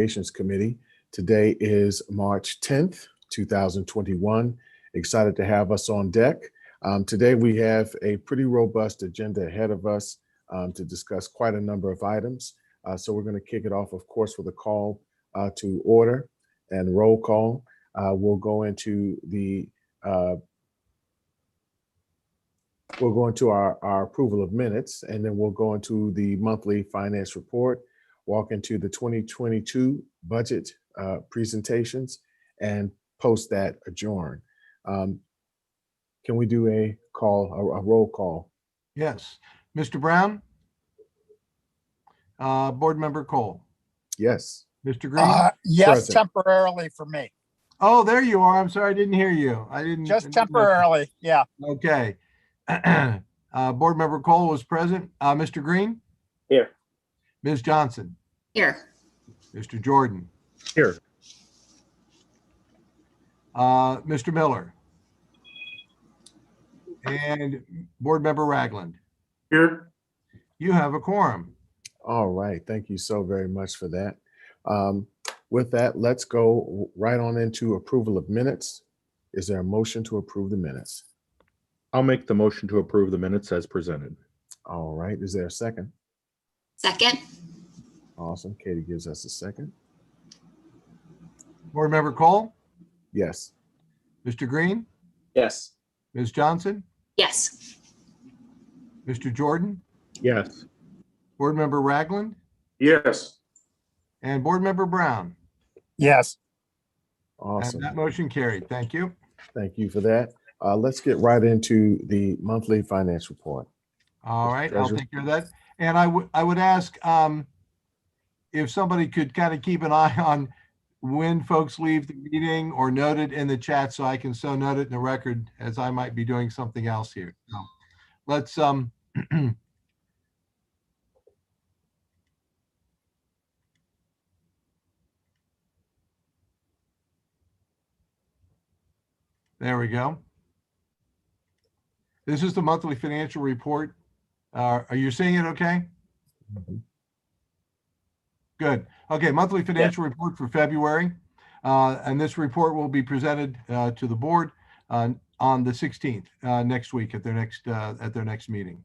Appropriations Committee. Today is March 10th, 2021. Excited to have us on deck. Today we have a pretty robust agenda ahead of us to discuss quite a number of items. So we're going to kick it off, of course, with a call to order and roll call. We'll go into our approval of minutes, and then we'll go into the monthly finance report, walk into the 2022 budget presentations, and post that adjourn. Can we do a roll call? Yes. Mr. Brown? Board Member Cole? Yes. Mr. Green? Yes, Present. temporarily for me. Oh, there you are. I'm sorry, I didn't hear you. Just temporarily, yeah. Okay. Board Member Cole was present. Mr. Green? Here. Ms. Johnson? Here. Mr. Jordan? Here. Mr. Miller? And Board Member Ragland? Here. You have a quorum. All right. Thank you so very much for that. With that, let's go right on into approval of minutes. Is there a motion to approve the minutes? I'll make the motion to approve the minutes as presented. All right. Is there a second? Second. Awesome. Katie gives us a second. Board Member Cole? Yes. Mr. Green? Yes. Ms. Johnson? Yes. Mr. Jordan? Yes. Board Member Ragland? Yes. And Board Member Brown? Yes. Awesome. And that motion carried. Thank you. Thank you for that. Let's get right into the monthly finance report. All right, I'll Treasurer. take care of that. And I would ask if somebody could kind of keep an eye on when folks leave the meeting or note it in the chat so I can so note it in the record, as I might be doing something else here. So let's there we go. This is the monthly financial report. Are you seeing it okay? Mm-hmm. Good. Okay, monthly financial report for February. And this report will be presented to the board on the 16th next week at their next meeting.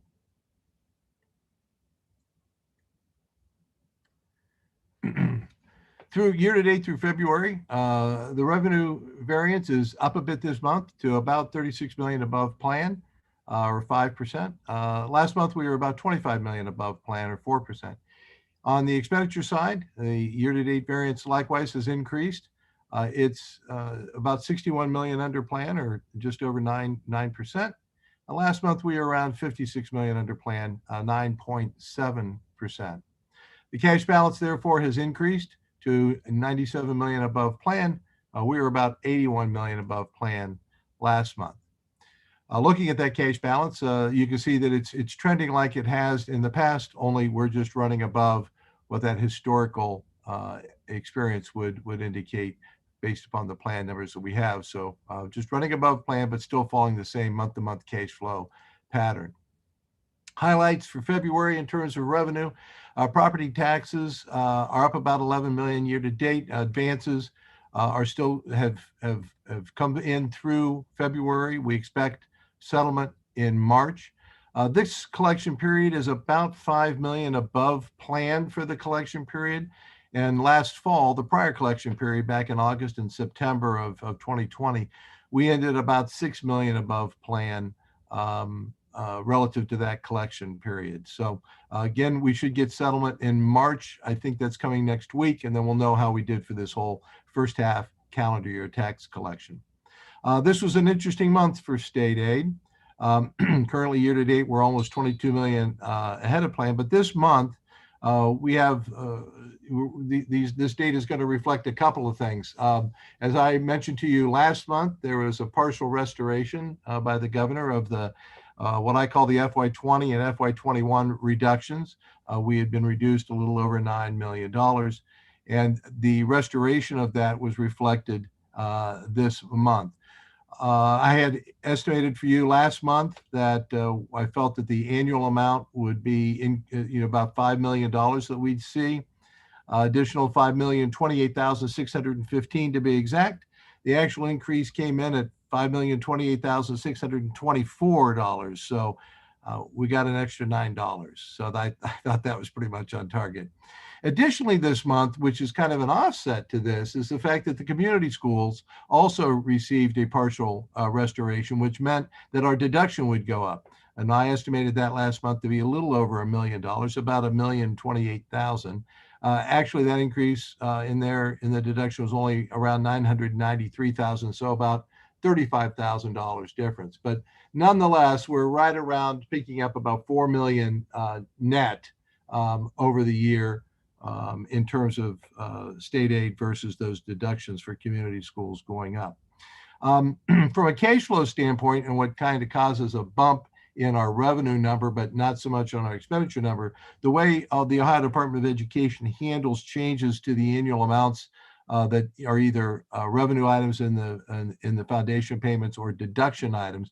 Through year-to-date through February, the revenue variance is up a bit this month to about 36 million above plan, or 5%. Last month we were about 25 million above plan, or 4%. On the expenditure side, the year-to-date variance likewise has increased. It's about 61 million under plan, or just over 9%. Last month we were around 56 million under plan, 9.7%. The cash balance therefore has increased to 97 million above plan. We were about 81 million above plan last month. Looking at that cash balance, you can see that it's trending like it has in the past, only we're just running above what that historical experience would indicate based upon the plan numbers that we have. So just running above plan, but still following the same month-to-month cash flow pattern. Highlights for February in terms of revenue: property taxes are up about 11 million year to date. Advances are still have come in through February. We expect settlement in March. This collection period is about 5 million above plan for the collection period. And last fall, the prior collection period back in August and September of 2020, we ended about 6 million above plan relative to that collection period. So again, we should get settlement in March. I think that's coming next week, and then we'll know how we did for this whole first half calendar year tax collection. This was an interesting month for state aid. Currently year to date, we're almost 22 million ahead of plan, but this month we have this data is going to reflect a couple of things. As I mentioned to you last month, there was a partial restoration by the governor of the what I call the FY20 and FY21 reductions. We had been reduced a little over $9 million, and the restoration of that was reflected this month. I had estimated for you last month that I felt that the annual amount would be in about $5 million that we'd see. additional 5,028,615 to be exact. The actual increase came in at $5,028,624. So we got an extra $9. So I thought that was pretty much on target. Additionally, this month, which is kind of an offset to this, is the fact that the community schools also received a partial restoration, which meant that our deduction would go up. And I estimated that last month to be a little over $1 million, about $1,028,000. Actually, that increase in the deduction was only around $993,000, so about $35,000 difference. But nonetheless, we're right around picking up about $4 million net over the year in terms of state aid versus those deductions for community schools going up. From a cash flow standpoint, and what kind of causes a bump in our revenue number, but not so much on our expenditure number, the way the Ohio Department of Education handles changes to the annual amounts that are either revenue items in the foundation payments or deduction items.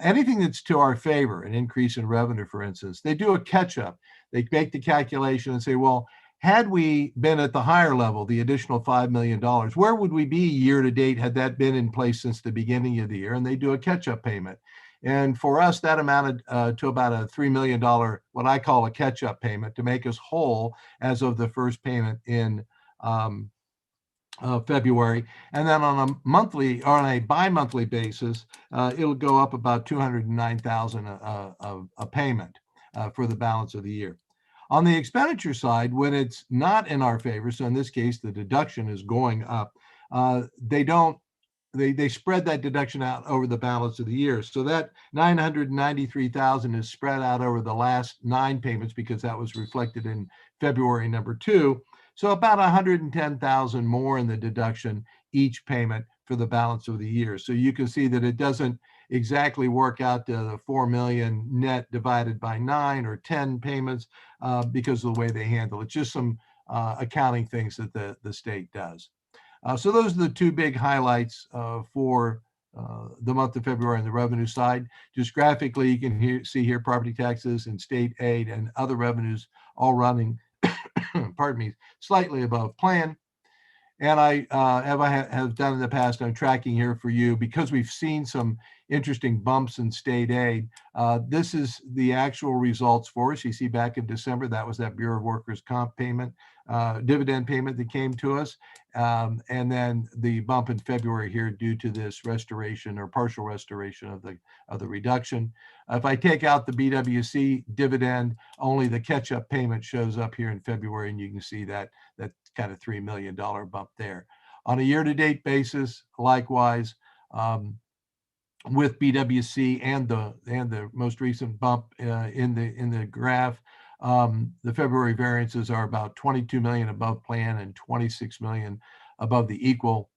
Anything that's to our favor, an increase in revenue, for instance, they do a catch-up. They make the calculation and say, well, had we been at the higher level, the additional $5 million, where would we be year to date had that been in place since the beginning of the year? And they do a catch-up payment. And for us, that amounted to about a $3 million, what I call a catch-up payment, to make us whole as of the first payment in February. And then on a monthly or on a bi-monthly basis, it'll go up about $209,000 a payment for the balance of the year. On the expenditure side, when it's not in our favor, so in this case, the deduction is going up, they spread that deduction out over the balance of the year. So that $993,000 is spread out over the last 9 payments because that was reflected in February number 2. So about $110,000 more in the deduction each payment for the balance of the year. So you can see that it doesn't exactly work out to the $4 million net divided by 9 or 10 payments because of the way they handle it. Just some accounting things that the state does. So those are the 2 big highlights for the month of February on the revenue side. Just graphically, you can see here property taxes and state aid and other revenues all running, pardon me, slightly above plan. And I have done in the past, I'm tracking here for you because we've seen some interesting bumps in state aid. This is the actual results for us. You see back in December, that was that Bureau of Workers' Comp payment, dividend payment that came to us. And then the bump in February here due to this restoration or partial restoration of the reduction. If I take out the BWC dividend, only the catch-up payment shows up here in February, and you can see that kind of $3 million bump there. On a year-to-date basis, likewise, with BWC and the most recent bump in the graph, the February variances are about $22 million above plan and $26 million above the equal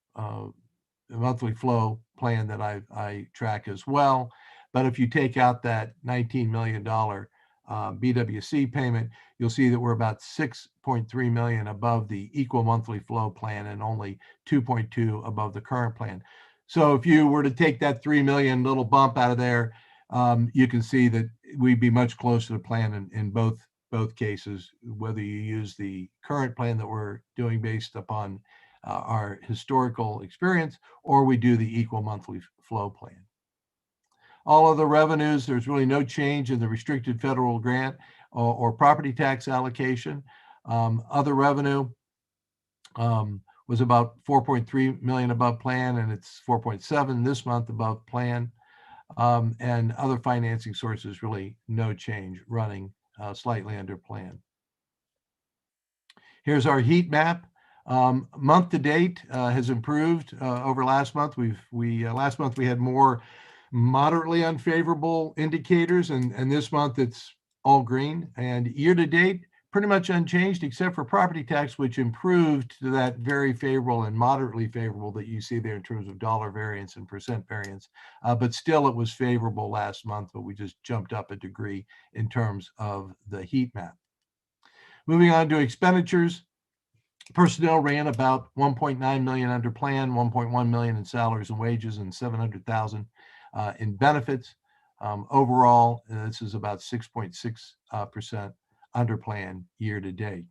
monthly flow plan that I track as well. But if you take out that $19 million BWC payment, you'll see that we're about $6.3 million above the equal monthly flow plan and only 2.2 above the current plan. So if you were to take that $3 million little bump out of there, you can see that we'd be much closer to plan in both cases, whether you use the current plan that we're doing based upon our historical experience, or we do the equal monthly flow plan. All of the revenues, there's really no change in the restricted federal grant or property tax allocation. Other revenue was about 4.3 million above plan, and it's 4.7 this month above plan. And other financing sources, really no change, running slightly under plan. Here's our heat map. Month to date has improved over last month. Last month we had more moderately unfavorable indicators, and this month it's all green. And year to date, pretty much unchanged, except for property tax, which improved to that very favorable and moderately favorable that you see there in terms of dollar variance and percent variance. But still, it was favorable last month, but we just jumped up a degree in terms of the heat map. Moving on to expenditures. Personnel ran about 1.9 million under plan, 1.1 million in salaries and wages, and 700,000 in benefits. Overall, this is about 6.6% under plan year to date.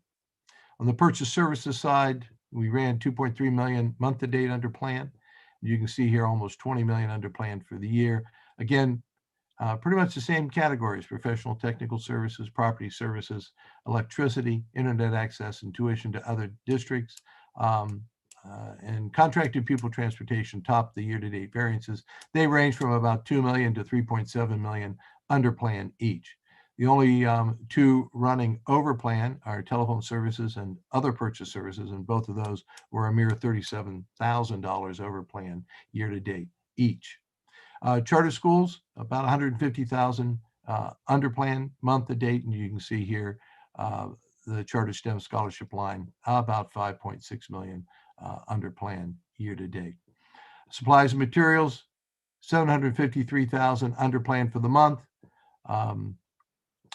On the purchase services side, we ran 2.3 million month to date under plan. You can see here almost 20 million under plan for the year. Again, pretty much the same categories: professional technical services, property services, electricity, internet access, and tuition to other districts. And contracted pupil transportation topped the year-to-date variances. They range from about 2 million to 3.7 million under plan each. The only two running over plan are telephone services and other purchase services, and both of those were a mere $37,000 over plan year-to-date each. Charter schools, about 150,000 under plan month to date, and you can see here the charter STEM scholarship line, about 5.6 million under plan year to date. Supplies and materials, 753,000 under plan for the month.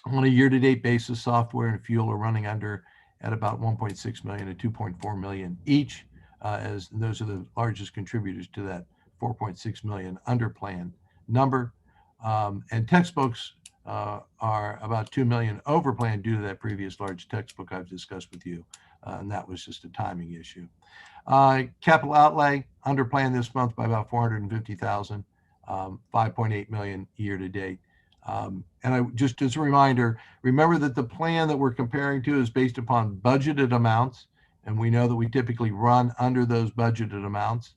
On a year-to-date basis, software and fuel are running under at about 1.6 million and 2.4 million each, as those are the largest contributors to that 4.6 million under plan number. And textbooks are about 2 million over plan due to that previous large textbook I've discussed with you, and that was just a timing issue. Capital outlay under plan this month by about 450,000, 5.8 million year to date. And just as a reminder, remember that the plan that we're comparing to is based upon budgeted amounts, and we know that we typically run under those budgeted amounts.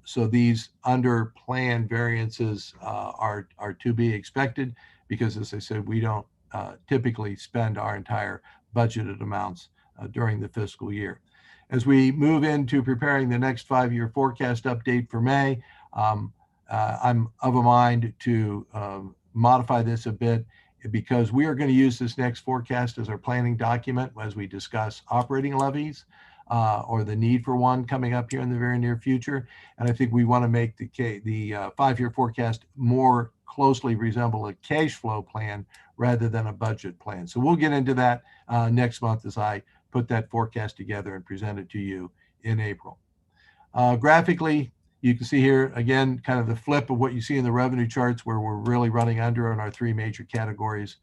So these under plan variances are to be expected because, as I said, we don't typically spend our entire budgeted amounts during the fiscal year. As we move into preparing the next 5-year forecast update for May, I'm of a mind to modify this a bit because we are going to use this next forecast as our planning document as we discuss operating levies or the need for one coming up here in the very near future. And I think we want to make the 5-year forecast more closely resemble a cash flow plan rather than a budget plan. So we'll get into that next month as I put that forecast together and present it to you in April. Graphically, you can see here, again, kind of the flip of what you see in the revenue charts where we're really running under in our 3 major categories.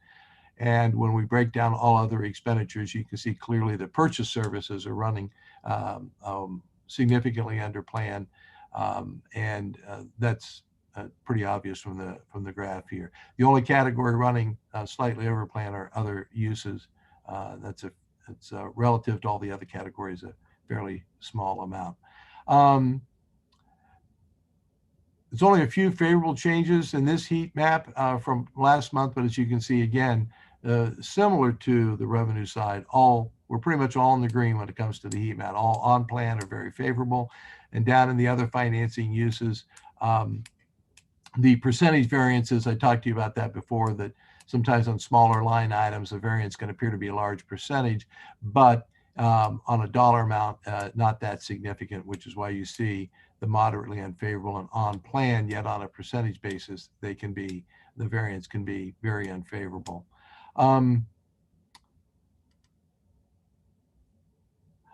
And when we break down all other expenditures, you can see clearly the purchase services are running significantly under plan. And that's pretty obvious from the graph here. The only category running slightly over plan are other uses. It's relative to all the other categories, a fairly small amount. There's only a few favorable changes in this heat map from last month, but as you can see, again, similar to the revenue side, we're pretty much all in the green when it comes to the heat map. All on plan are very favorable. And down in the other financing uses, the percentage variances, I talked to you about that before, that sometimes on smaller line items, the variance can appear to be a large percentage, but on a dollar amount, not that significant, which is why you see the moderately unfavorable and on plan, yet on a percentage basis, the variance can be very unfavorable.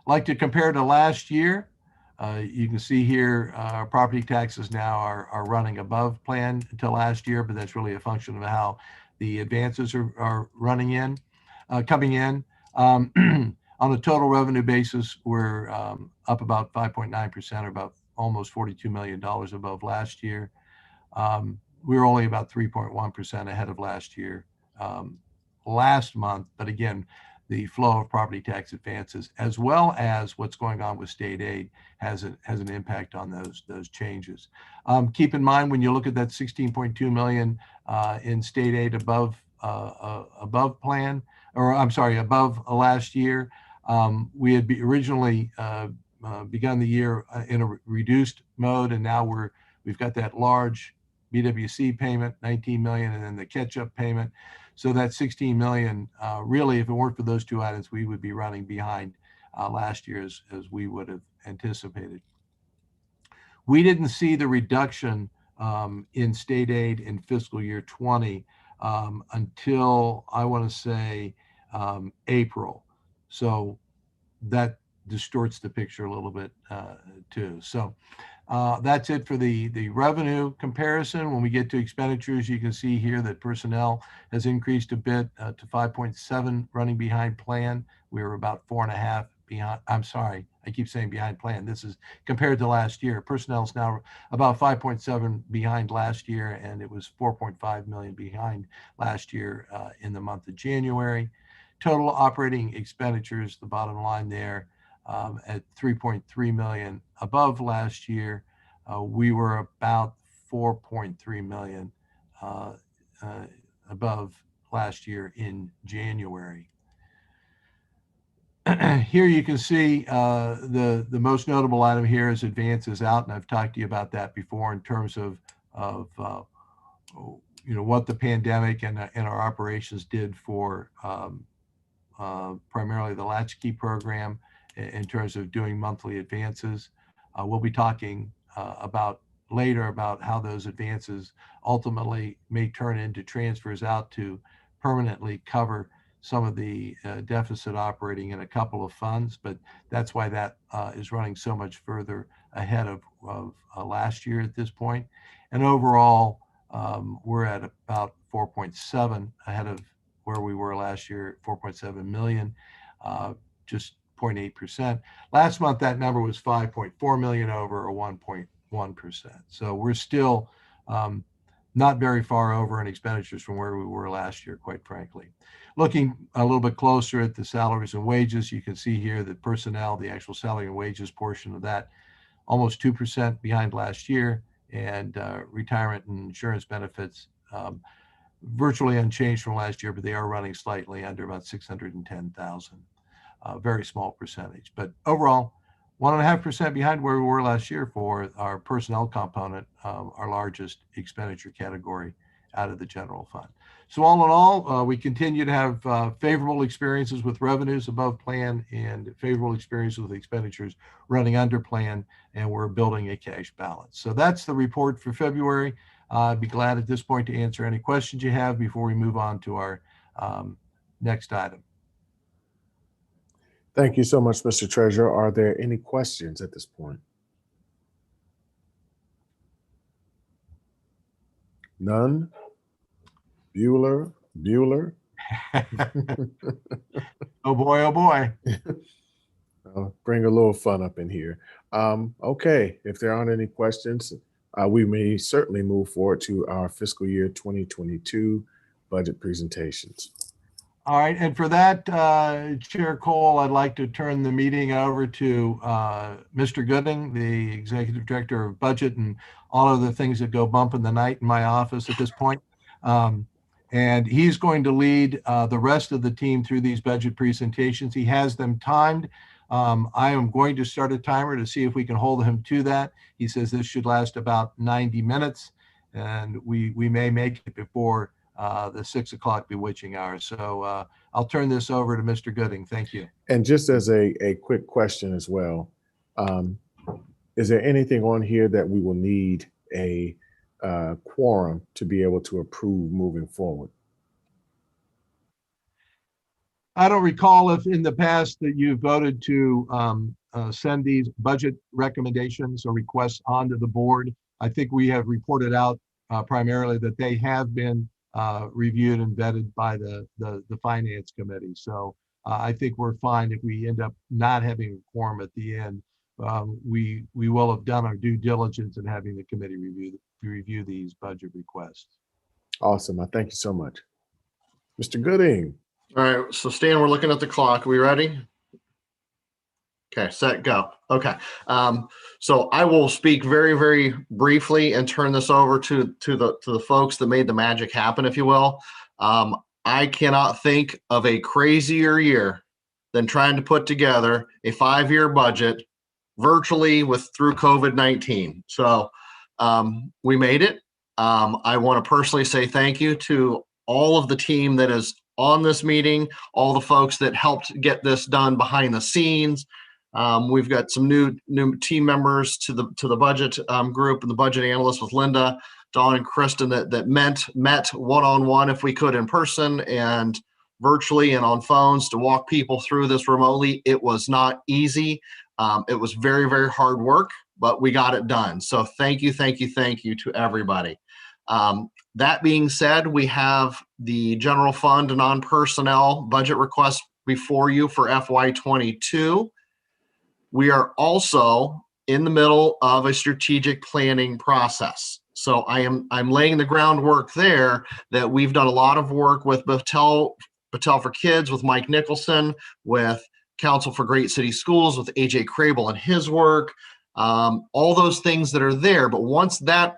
Like to compare to last year, you can see here our property taxes now are running above plan until last year, but that's really a function of how the advances are coming in. On a total revenue basis, we're up about 5.9%, or about almost $42 million above last year. We were only about 3.1% ahead of last year last month, but again, the flow of property tax advances, as well as what's going on with state aid, has an impact on those changes. Keep in mind when you look at that 16.2 million in state aid above plan, or I'm sorry, above last year. We had originally begun the year in a reduced mode, and now we've got that large BWC payment, 19 million, and then the catch-up payment. So that 16 million, really, if it weren't for those two items, we would be running behind last year as we would have anticipated. We didn't see the reduction in state aid in fiscal year 20 until, I want to say, April. So that distorts the picture a little bit too. So That's it for the revenue comparison. When we get to expenditures, you can see here that personnel has increased a bit to 5.7, running behind plan. We were about 4.5 behind. I'm sorry, I keep saying behind plan. This is compared to last year. Personnel is now about 5.7 behind last year, and it was 4.5 million behind last year in the month of January. Total operating expenditures, the bottom line there, at 3.3 million above last year. We were about 4.3 million above last year in January. Here you can see the most notable item here is advances out, and I've talked to you about that before in terms of what the pandemic and our operations did for primarily the latchkey program in terms of doing monthly advances. We'll be talking about later about how those advances ultimately may turn into transfers out to permanently cover some of the deficit operating in a couple of funds, but that's why that is running so much further ahead of last year at this point. And overall, we're at about 4.7 ahead of where we were last year, 4.7 million, just 0.8%. Last month, that number was 5.4 million over, or 1.1%. So we're still not very far over in expenditures from where we were last year, quite frankly. Looking a little bit closer at the salaries and wages, you can see here that personnel, the actual salary and wages portion of that, almost 2% behind last year, and retirement and insurance benefits virtually unchanged from last year, but they are running slightly under, about 610,000. Very small percentage, but overall 1.5% behind where we were last year for our personnel component, our largest expenditure category out of the general fund. So all in all, we continue to have favorable experiences with revenues above plan and favorable experiences with expenditures running under plan, and we're building a cash balance. So that's the report for February. I'd be glad at this point to answer any questions you have before we move on to our next item. Thank you so much, Mr. Treasurer. Are there any questions at this point? None? Bueller? Oh boy, oh boy. Bring a little fun up in here. Okay, if there aren't any questions, we may certainly move forward to our fiscal year 2022 budget presentations. All right, and for that, Chair Cole, I'd like to turn the meeting over to Mr. Gooding, the Executive Director of Budget, and all of the things that go bump in the night in my office at this point. And he's going to lead the rest of the team through these budget presentations. He has them timed. I am going to start a timer to see if we can hold him to that. He says this should last about 90 minutes, and we may make it before the 6 o'clock bewitching hour. So I'll turn this over to Mr. Gooding. Thank you. And just as a quick question as well, is there anything on here that we will need a quorum to be able to approve moving forward? I don't recall if in the past that you voted to send these budget recommendations or requests onto the board. I think we have reported out primarily that they have been reviewed and vetted by the finance committee. So I think we're fine if we end up not having a quorum at the end. We will have done our due diligence in having the committee review these budget requests. Awesome. I thank you so much. Mr. Gooding. All right, so Stan, we're looking at the clock. Are we ready? Okay, set, go. Okay, so I will speak very, very briefly and turn this over to the folks that made the magic happen, if you will. I cannot think of a crazier year than trying to put together a 5-year budget virtually through COVID-19. So we made it. I want to personally say thank you to all of the team that is on this meeting, all the folks that helped get this done behind the scenes. We've got some new team members to the budget group and the budget analyst with Linda, Dawn, and Kristen that met one-on-one if we could in person and virtually and on phones to walk people through this remotely. It was not easy. It was very, very hard work. but we got it done. So thank you, thank you, thank you to everybody. That being said, we have the general fund and non-personnel budget request before you for FY22. We are also in the middle of a strategic planning process. So I'm laying the groundwork there that we've done a lot of work with Battelle for Kids, with Mike Nicholson, with Council for Great City Schools, with AJ Crable and his work, all those things that are there. But once that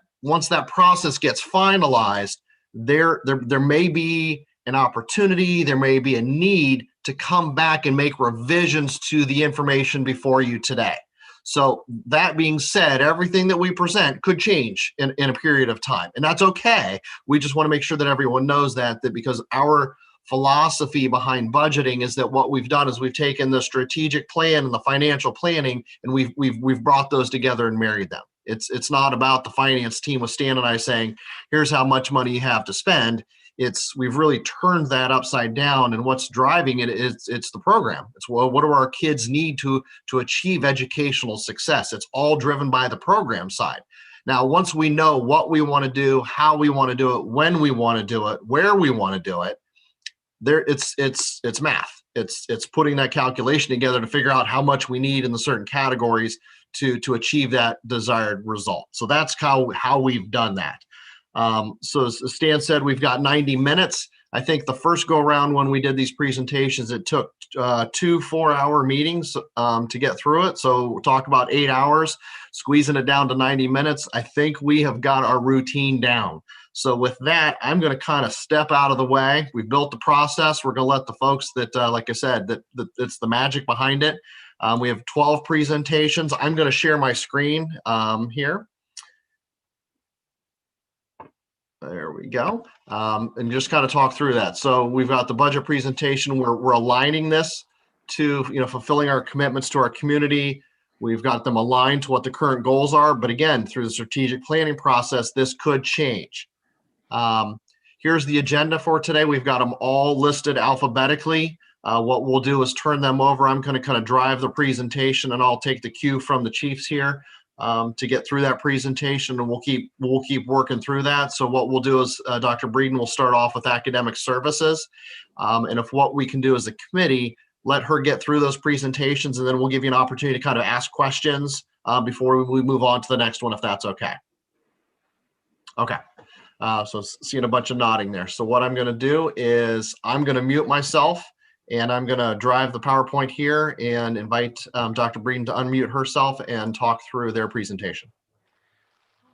process gets finalized, there may be an opportunity, there may be a need to come back and make revisions to the information before you today. So that being said, everything that we present could change in a period of time, and that's okay. We just want to make sure that everyone knows that because our philosophy behind budgeting is that what we've done is we've taken the strategic plan and the financial planning, and we've brought those together and married them. It's not about the finance team with Stan and I saying, here's how much money you have to spend. We've really turned that upside down, and what's driving it is it's the program. It's, well, what do our kids need to achieve educational success? It's all driven by the program side. Now, once we know what we want to do, how we want to do it, when we want to do it, where we want to do it, it's math. It's putting that calculation together to figure out how much we need in the certain categories to achieve that desired result. So that's how we've done that. So as Stan said, we've got 90 minutes. I think the first go around when we did these presentations, it took 2 4-hour meetings to get through it. So we'll talk about 8 hours, squeezing it down to 90 minutes. I think we have got our routine down. So with that, I'm going to kind of step out of the way. We've built the process. We're going to let the folks that, like I said, that it's the magic behind it. We have 12 presentations. I'm going to share my screen here. There we go. And just kind of talk through that. So we've got the budget presentation. We're aligning this to, fulfilling our commitments to our community. We've got them aligned to what the current goals are. But again, through the strategic planning process, this could change. Here's the agenda for today. We've got them all listed alphabetically. What we'll do is turn them over. I'm going to kind of drive the presentation, and I'll take the cue from the chiefs here to get through that presentation, and we'll keep working through that. So what we'll do is Dr. Breeden will start off with academic services, and if what we can do as a committee, let her get through those presentations, and then we'll give you an opportunity to kind of ask questions before we move on to the next one, if that's okay. Okay. So seeing a bunch of nodding there. So what I'm going to do is I'm going to mute myself, and I'm going to drive the PowerPoint here and invite Dr. Breeden to unmute herself and talk through their presentation.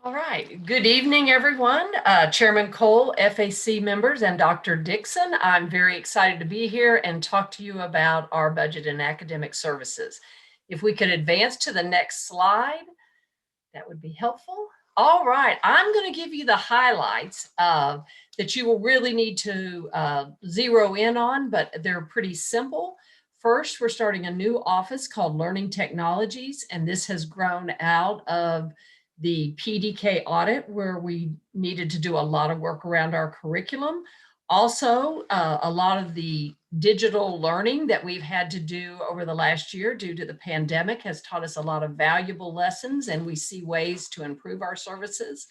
All right. Good evening, everyone. Chairman Cole, FAC members, and Dr. Dixon. I'm very excited to be here and talk to you about our budget and academic services. If we could advance to the next slide, that would be helpful. All right, I'm going to give you the highlights that you will really need to zero in on, but they're pretty simple. First, we're starting a new office called Learning Technologies, and this has grown out of the PDK audit, where we needed to do a lot of work around our curriculum. Also, a lot of the digital learning that we've had to do over the last year due to the pandemic has taught us a lot of valuable lessons, and we see ways to improve our services.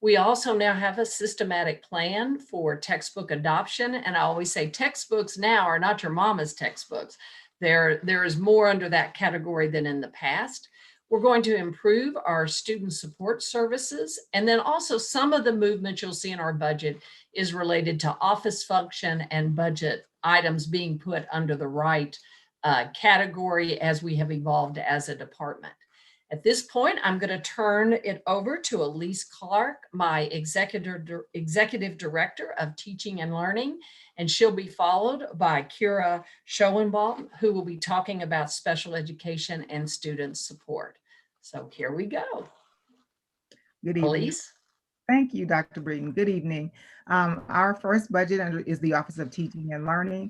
We also now have a systematic plan for textbook adoption. And I always say textbooks now are not your mama's textbooks. There is more under that category than in the past. We're going to improve our student support services. And then also some of the movement you'll see in our budget is related to office function and budget items being put under the right category as we have evolved as a department. At this point, I'm going to turn it over to Elise Clark, my Executive Director of Teaching and Learning, and she'll be followed by Kira Schoenbaum, who will be talking about special education and student support. So here we go. Good evening. Elise. Thank you, Dr. Breeden. Good evening. Our first budget is the Office of Teaching and Learning.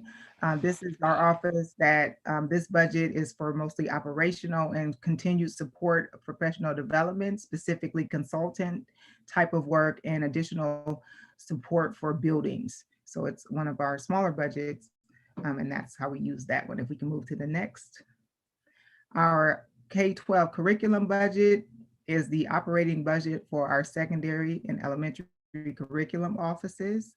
This is our office that this budget is for mostly operational and continued support of professional development, specifically consultant type of work and additional support for buildings. So it's one of our smaller budgets, and that's how we use that one. If we can move to the next. Our K-12 curriculum budget is the operating budget for our secondary and elementary curriculum offices.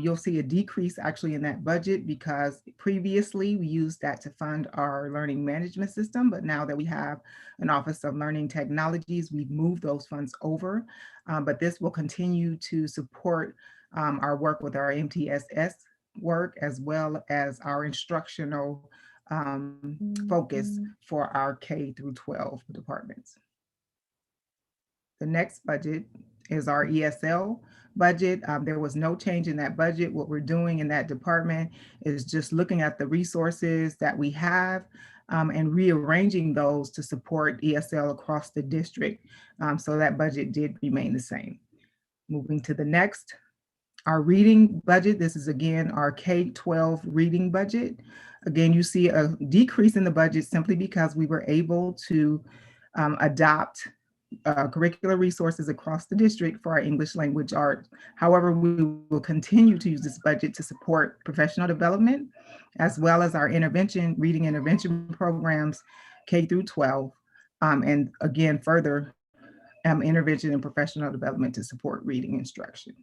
You'll see a decrease actually in that budget because previously we used that to fund our learning management system, but now that we have an Office of Learning Technologies, we've moved those funds over. But this will continue to support our work with our MTSS work, as well as our instructional focus for our K through 12 departments. The next budget is our ESL budget. There was no change in that budget. What we're doing in that department is just looking at the resources that we have and rearranging those to support ESL across the district. So that budget did remain the same. Moving to the next, our reading budget. This is again our K-12 reading budget. Again, you see a decrease in the budget simply because we were able to adopt curricular resources across the district for our English language arts. However, we will continue to use this budget to support professional development, as well as our reading intervention programs, K through 12, and again, further intervention and professional development to support reading instruction.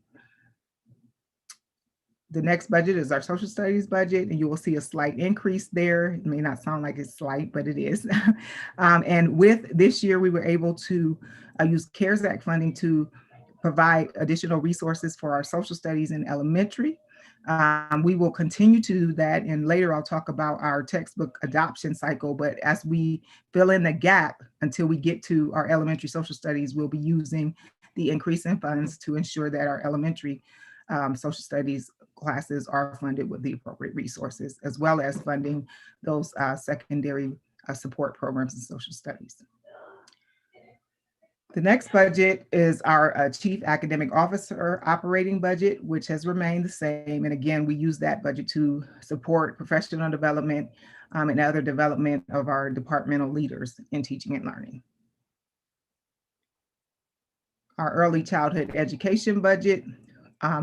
The next budget is our social studies budget, and you will see a slight increase there. It may not sound like it's slight, but it is. And with this year, we were able to use CARES Act funding to provide additional resources for our social studies in elementary. We will continue to do that, and later I'll talk about our textbook adoption cycle, but as we fill in the gap until we get to our elementary social studies, we'll be using the increase in funds to ensure that our elementary social studies classes are funded with the appropriate resources, as well as funding those secondary support programs in social studies. The next budget is our Chief Academic Officer operating budget, which has remained the same. And again, we use that budget to support professional development and other development of our departmental leaders in teaching and learning. Our early childhood education budget.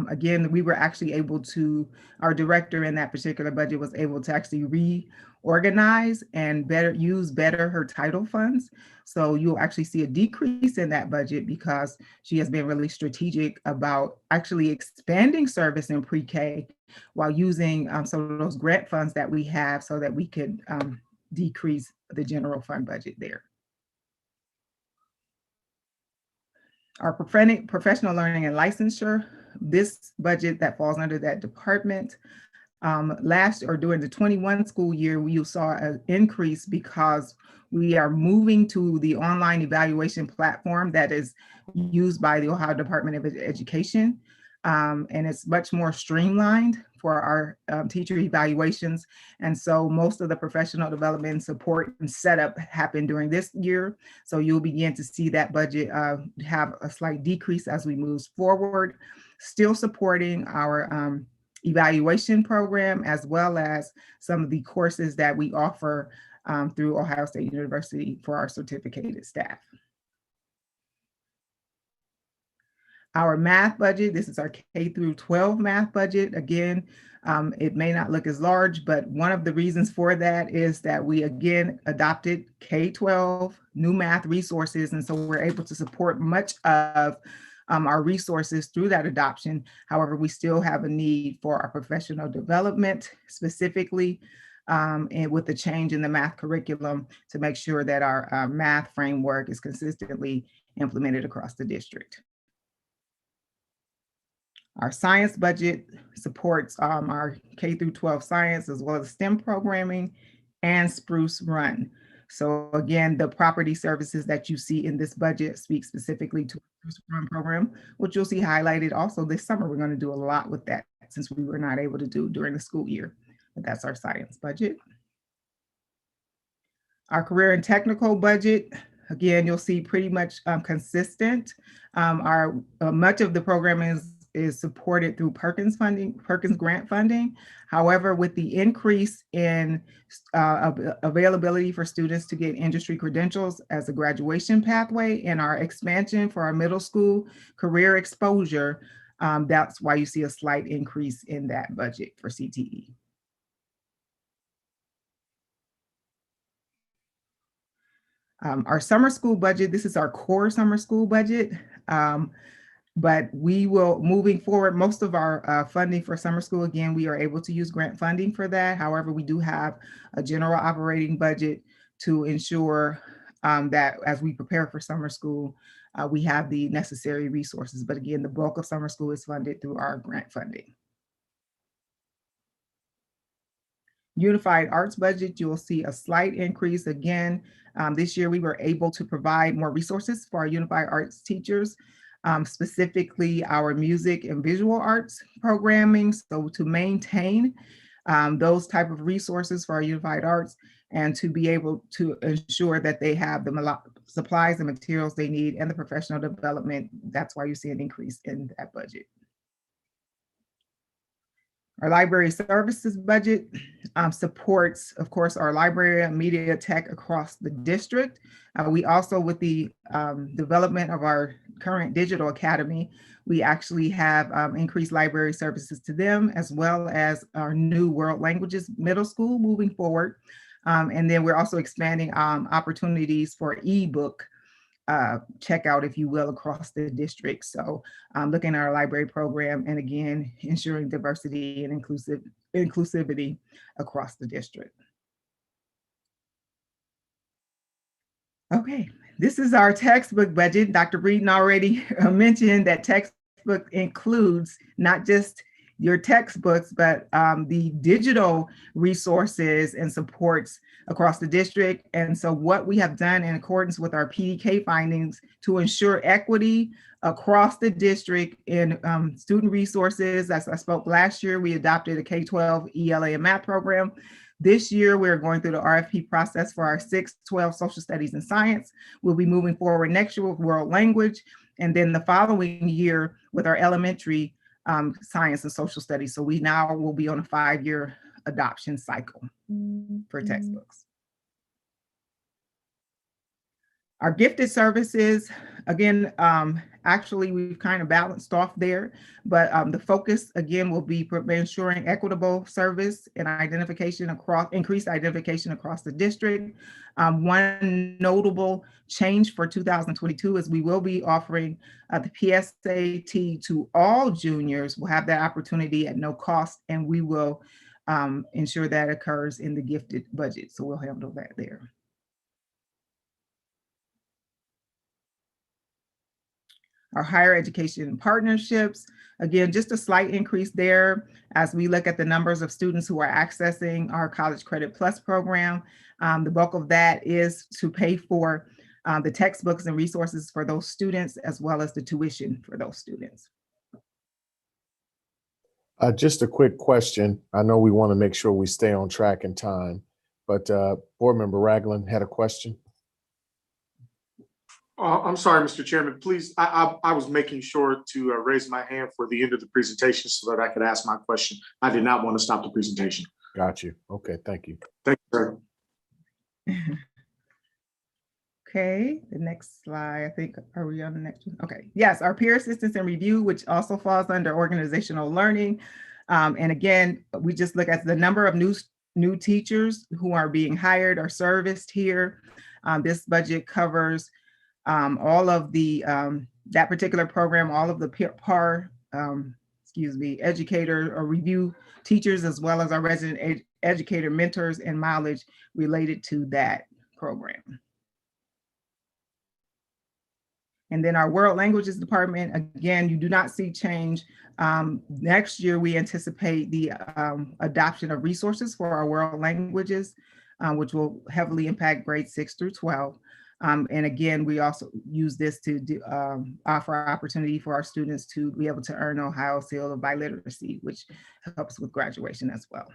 Again, we were actually able to, our director in that particular budget was able to actually reorganize and use better her title funds. So you'll actually see a decrease in that budget because she has been really strategic about actually expanding service in pre-K while using some of those grant funds that we have so that we could decrease the general fund budget there. Our professional learning and licensure, this budget that falls under that department, during the 21 school year, we saw an increase because we are moving to the online evaluation platform that is used by the Ohio Department of Education. And it's much more streamlined for our teacher evaluations. And so most of the professional development support and setup happened during this year. So you'll begin to see that budget have a slight decrease as we move forward, still supporting our evaluation program, as well as some of the courses that we offer through Ohio State University for our certificated staff. Our math budget, this is our K through 12 math budget. Again, it may not look as large, but one of the reasons for that is that we again adopted K-12 new math resources. And so we're able to support much of our resources through that adoption. However, we still have a need for our professional development specifically, and with the change in the math curriculum to make sure that our math framework is consistently implemented across the district. Our science budget supports our K through 12 science, as well as STEM programming and Spruce Run. So again, the property services that you see in this budget speak specifically to the Spruce Run program, which you'll see highlighted also this summer. We're going to do a lot with that since we were not able to do during the school year, but that's our science budget. Our career and technical budget, again, you'll see pretty much consistent. Much of the programming is supported through Perkins grant funding. However, with the increase in availability for students to get industry credentials as a graduation pathway and our expansion for our middle school career exposure, that's why you see a slight increase in that budget for CTE. Our summer school budget, this is our core summer school budget. But we will, moving forward, most of our funding for summer school, again, we are able to use grant funding for that. However, we do have a general operating budget to ensure that as we prepare for summer school, we have the necessary resources. But again, the bulk of summer school is funded through our grant funding. Unified arts budget, you will see a slight increase. Again, this year we were able to provide more resources for our unified arts teachers, specifically our music and visual arts programming. So to maintain those type of resources for our unified arts and to be able to ensure that they have the supplies and materials they need and the professional development, that's why you see an increase in that budget. Our library services budget supports, of course, our library and media tech across the district. We also, with the development of our current digital academy, we actually have increased library services to them, as well as our new world languages middle school moving forward. And then we're also expanding opportunities for ebook checkout, if you will, across the district. So looking at our library program and again, ensuring diversity and inclusivity across the district. Okay, this is our textbook budget. Dr. Breeden already mentioned that textbook includes not just your textbooks, but the digital resources and supports across the district. And so what we have done in accordance with our PDK findings to ensure equity across the district in student resources, as I spoke last year, we adopted a K-12 ELA and math program. This year, we're going through the RFP process for our 6-12 social studies and science. We'll be moving forward next year with world language, and then the following year with our elementary science and social studies. So we now will be on a 5-year adoption cycle for textbooks. Our gifted services, again, actually we've kind of balanced off there, but the focus again will be ensuring equitable service and increased identification across the district. One notable change for 2022 is we will be offering the PSAT to all juniors. We'll have that opportunity at no cost, and we will ensure that occurs in the gifted budget. So we'll handle that there. Our higher education partnerships, again, just a slight increase there as we look at the numbers of students who are accessing our College Credit Plus program. The bulk of that is to pay for the textbooks and resources for those students, as well as the tuition for those students. Just a quick question. I know we want to make sure we stay on track and time, but Board Member Ragland had a question. I'm sorry, Mr. Chairman, please, I was making sure to raise my hand for the end of the presentation so that I could ask my question. I did not want to stop the presentation. Got you. Okay, thank you. Thank you, sir. Okay, the next slide, I think, are we on the next one? Okay, yes, our peer assistance and review, which also falls under organizational learning. And again, we just look at the number of new teachers who are being hired or serviced here. This budget covers all of the, that particular program, all of the educator or review teachers, as well as our resident educator mentors and mileage related to that program. And then our world languages department, again, you do not see change. Next year, we anticipate the adoption of resources for our world languages, which will heavily impact grades 6 through 12. And again, we also use this to offer opportunity for our students to be able to earn Ohio Seal of Biliteracy, which helps with graduation as well.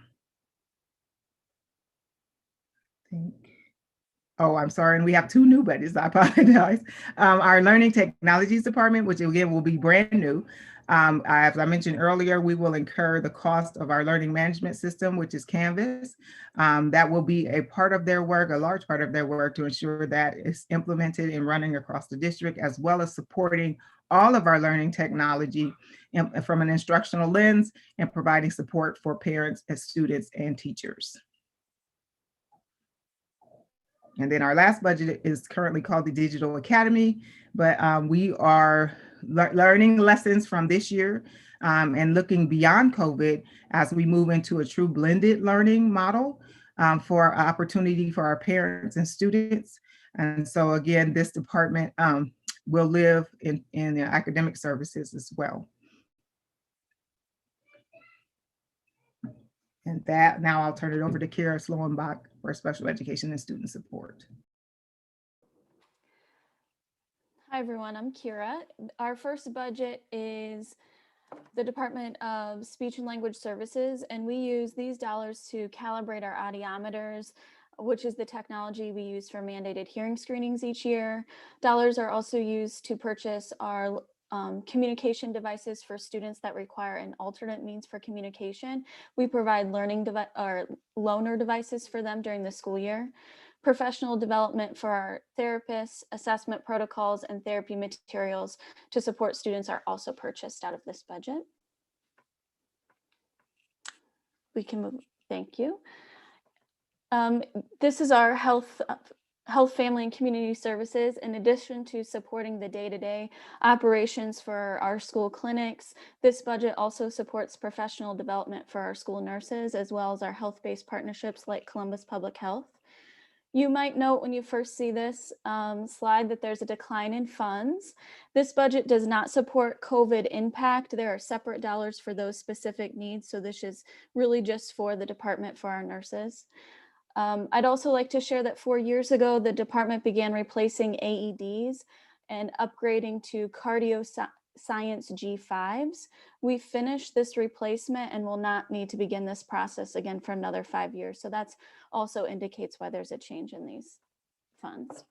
Oh, I'm sorry, and we have 2 new budgets, I apologize. Our Learning Technologies Department, which again will be brand new. As I mentioned earlier, we will incur the cost of our learning management system, which is Canvas. That will be a part of their work, a large part of their work, to ensure that it's implemented and running across the district, as well as supporting all of our learning technology from an instructional lens and providing support for parents, students, and teachers. And then our last budget is currently called the Digital Academy, but we are learning lessons from this year and looking beyond COVID as we move into a true blended learning model for opportunity for our parents and students. And so again, this department will live in the academic services as well. And that now I'll turn it over to Kara Slowenbach for special education and student support. Hi everyone, I'm Kira. Our first budget is the Department of Speech and Language Services, and we use these dollars to calibrate our audiometers, which is the technology we use for mandated hearing screenings each year. Dollars are also used to purchase our communication devices for students that require an alternate means for communication. We provide learning or loaner devices for them during the school year. Professional development for our therapists, assessment protocols, and therapy materials to support students are also purchased out of this budget. We can move, thank you. This is our health, family, and community services. In addition to supporting the day-to-day operations for our school clinics, this budget also supports professional development for our school nurses, as well as our health-based partnerships like Columbus Public Health. You might note when you first see this slide that there's a decline in funds. This budget does not support COVID impact. There are separate dollars for those specific needs. So this is really just for the department for our nurses. I'd also like to share that 4 years ago, the department began replacing AEDs and upgrading to cardio science G5s. We finished this replacement and will not need to begin this process again for another 5 years. So that's also indicates why there's a change in these funds.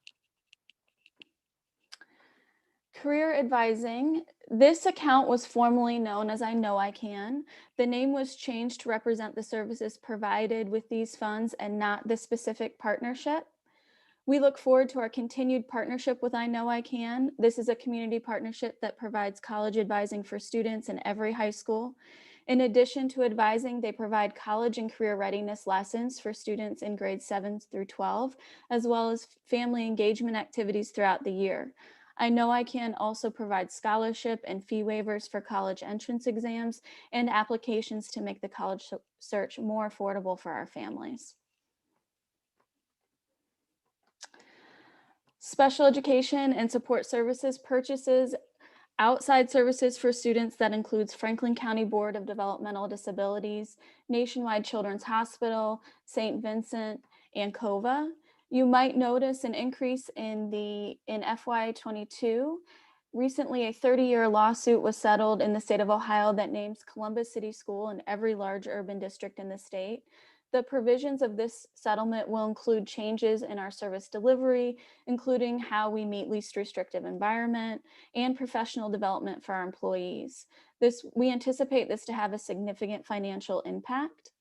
Career advising. This account was formerly known as I Know I Can. The name was changed to represent the services provided with these funds and not the specific partnership. We look forward to our continued partnership with I Know I Can. This is a community partnership that provides college advising for students in every high school. In addition to advising, they provide college and career readiness lessons for students in grades 7 through 12, as well as family engagement activities throughout the year. I Know I Can also provide scholarship and fee waivers for college entrance exams and applications to make the college search more affordable for our families. Special education and support services purchases outside services for students that includes Franklin County Board of Developmental Disabilities, Nationwide Children's Hospital, St. Vincent, and COVA. You might notice an increase in FY22. Recently, a 30-year lawsuit was settled in the state of Ohio that names Columbus City School in every large urban district in the state. The provisions of this settlement will include changes in our service delivery, including how we meet least restrictive environment and professional development for our employees. We anticipate this to have a significant financial impact.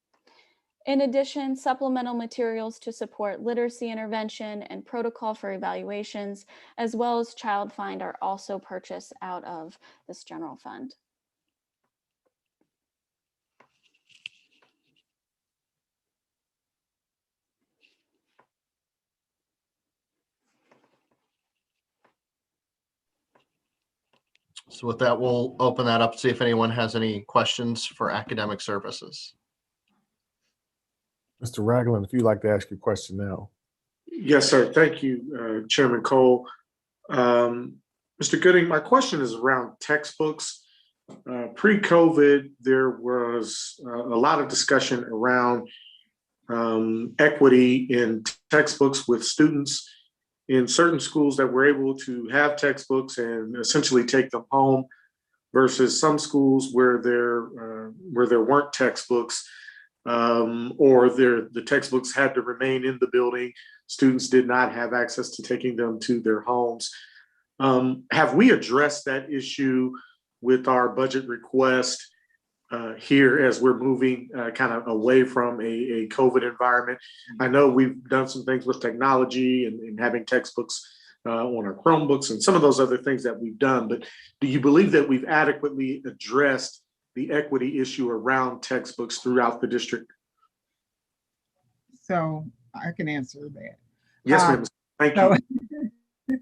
In addition, supplemental materials to support literacy intervention and protocol for evaluations, as well as Child Find, are also purchased out of this general fund. So with that, we'll open that up, see if anyone has any questions for academic services. Mr. Ragland, if you'd like to ask your question now. Yes, sir. Thank you, Chairman Cole. Mr. Gooding, my question is around textbooks. Pre-COVID, there was a lot of discussion around equity in textbooks with students in certain schools that were able to have textbooks and essentially take them home versus some schools where there weren't textbooks or the textbooks had to remain in the building. Students did not have access to taking them to their homes. Have we addressed that issue with our budget request here as we're moving kind of away from a COVID environment? I know we've done some things with technology and having textbooks on our Chromebooks and some of those other things that we've done, but do you believe that we've adequately addressed the equity issue around textbooks throughout the district? So I can answer Yes, ma'am. Thank So you.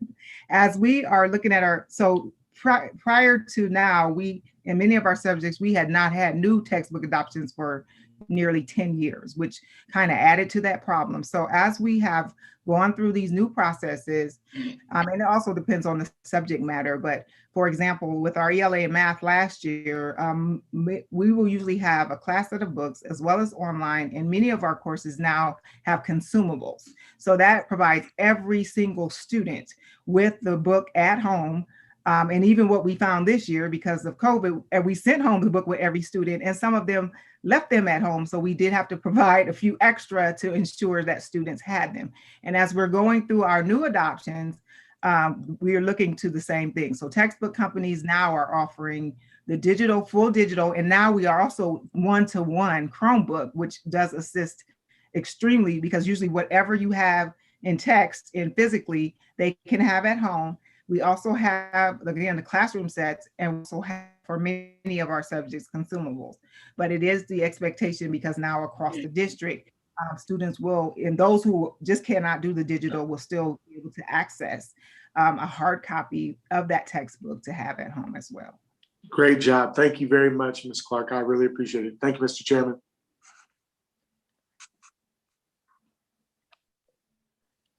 as we are looking at prior to now, in many of our subjects, we had not had new textbook adoptions for nearly 10 years, which kind of added to that problem. So as we have gone through these new processes, and it also depends on the subject matter, but for example, with our ELA and math last year, we will usually have a class set of books as well as online, and many of our courses now have consumables. So that provides every single student with the book at home. And even what we found this year because of COVID, and we sent home the book with every student, and some of them left them at home. So we did have to provide a few extra to ensure that students had them. And as we're going through our new adoptions, we are looking to the same thing. So textbook companies now are offering the digital, full digital, and now we are also one-to-one Chromebook, which does assist extremely because usually whatever you have in text and physically, they can have at home. We also have, again, the classroom sets, and we also have for many of our subjects consumables. But it is the expectation because now across the district, students will, and those who just cannot do the digital will still be able to access a hard copy of that textbook to have at home as well. Great job. Thank you very much, Ms. Clark. I really appreciate it. Thank you, Mr. Chairman.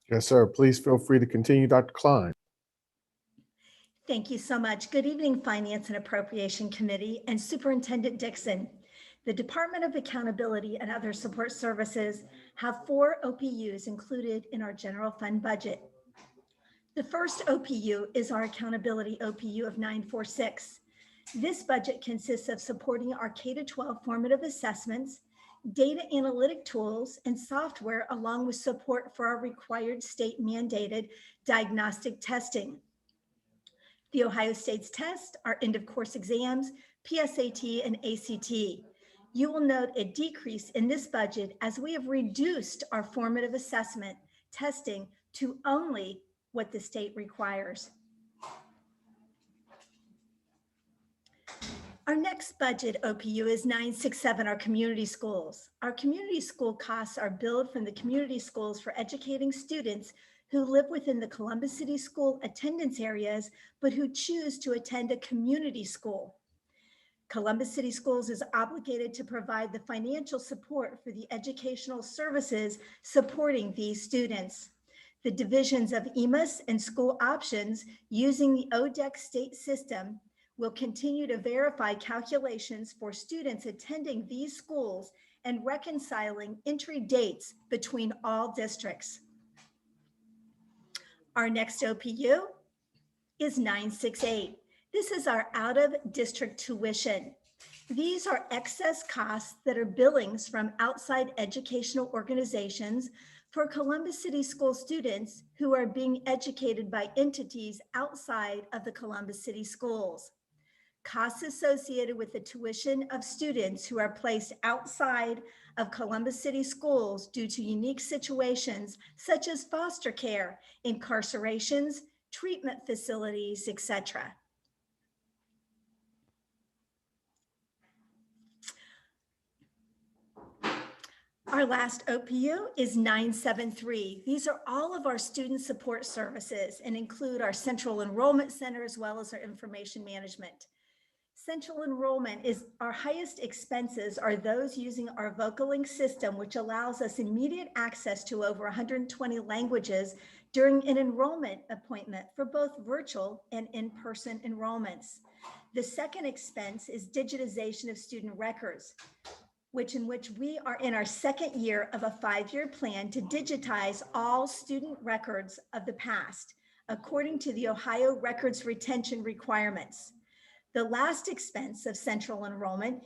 Yes, sir. Please feel free to continue, Dr. Klein. Thank you so much. Good evening, Finance and Appropriation Committee and Superintendent Dixon. The Department of Accountability and Other Support Services have 4 OPUs included in our general fund budget. The first OPU is our accountability OPU of 946. This budget consists of supporting our K-12 formative assessments, data analytic tools, and software, along with support for our required state mandated diagnostic testing. The Ohio State's test, our end of course exams, PSAT and ACT. You will note a decrease in this budget as we have reduced our formative assessment testing to only what the state requires. Our next budget OPU is 967, our community schools. Our community school costs are billed from the community schools for educating students who live within the Columbus City School attendance areas, but who choose to attend a community school. Columbus City Schools is obligated to provide the financial support for the educational services supporting these students. The divisions of EMIS and school options using the ODEC state system will continue to verify calculations for students attending these schools and reconciling entry dates between all districts. Our next OPU is 968. This is our out-of-district tuition. These are excess costs that are billings from outside educational organizations for Columbus City School students who are being educated by entities outside of the Columbus City Schools. Costs associated with the tuition of students who are placed outside of Columbus City Schools due to unique situations such as foster care, incarcerations, treatment facilities, etc. Our last OPU is 973. These are all of our student support services and include our central enrollment center as well as our information management. Central enrollment is our highest expenses are those using our VocaLink system, which allows us immediate access to over 120 languages during an enrollment appointment for both virtual and in-person enrollments. The second expense is digitization of student records, in which we are in our second year of a 5-year plan to digitize all student records of the past, according to the Ohio Records Retention requirements. The last expense of central enrollment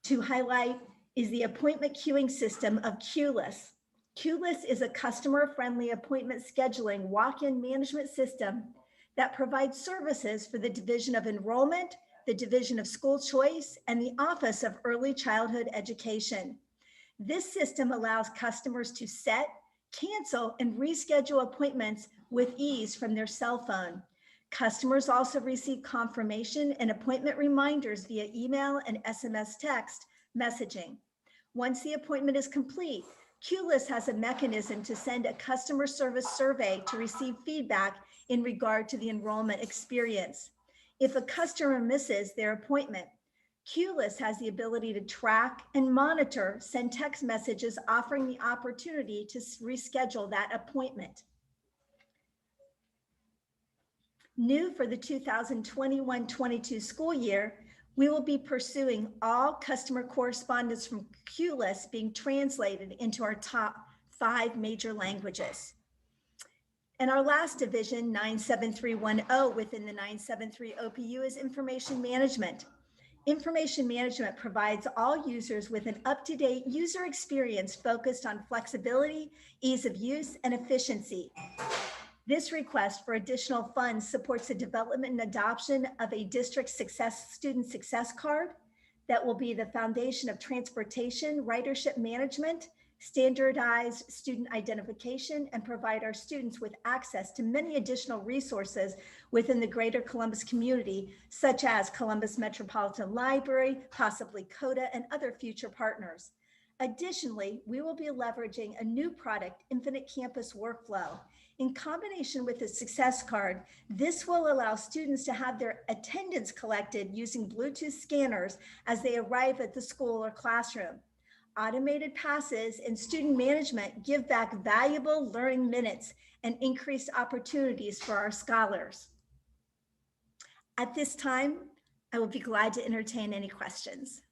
to highlight is the appointment queuing system of QLIS. QLIS is a customer-friendly appointment scheduling walk-in management system that provides services for the Division of Enrollment, the Division of School Choice, and the Office of Early Childhood Education. This system allows customers to set, cancel, and reschedule appointments with ease from their cell phone. Customers also receive confirmation and appointment reminders via email and SMS text messaging. Once the appointment is complete, QLIS has a mechanism to send a customer service survey to receive feedback in regard to the enrollment experience. If a customer misses their appointment, QLIS has the ability to track and monitor, send text messages offering the opportunity to reschedule that appointment. New for the 2021-22 school year, we will be pursuing all customer correspondence from QLIS being translated into our top 5 major languages. And our last division, 97310, within the 973 OPU, is information management. Information management provides all users with an up-to-date user experience focused on flexibility, ease of use, and efficiency. This request for additional funds supports the development and adoption of a district student success card that will be the foundation of transportation, ridership management, standardized student identification, and provide our students with access to many additional resources within the greater Columbus community, such as Columbus Metropolitan Library, possibly CODA, and other future partners. Additionally, we will be leveraging a new product, Infinite Campus Workflow. In combination with the success card, this will allow students to have their attendance collected using Bluetooth scanners as they arrive at the school or classroom. Automated passes and student management give back valuable learning minutes and increased opportunities for our scholars. At this time, I will be glad to entertain any questions.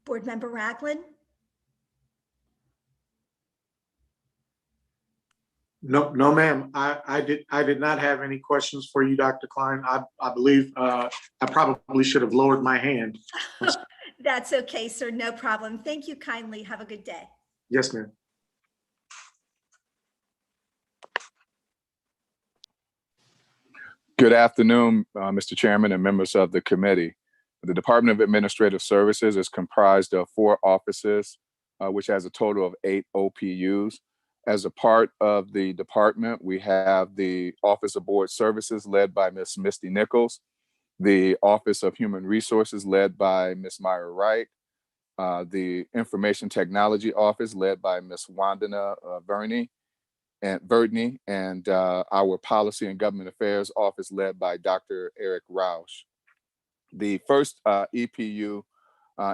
Board Member Ragland? No, no, ma'am. I did not have any questions for you, Dr. Klein. I believe I probably should have lowered my hand. That's okay, sir. No problem. Thank you kindly. Have a good day. Yes, ma'am. Good afternoon, Mr. Chairman and members of the committee. The Department of Administrative Services is comprised of 4 offices, which has a total of 8 OPUs. As a part of the department, we have the Office of Board Services led by Ms. Misty Nichols, the Office of Human Resources led by Ms. Myra Wright, the Information Technology Office led by Ms. Wandana Verdney, and our Policy and Government Affairs Office led by Dr. Eric Roush. The first EPU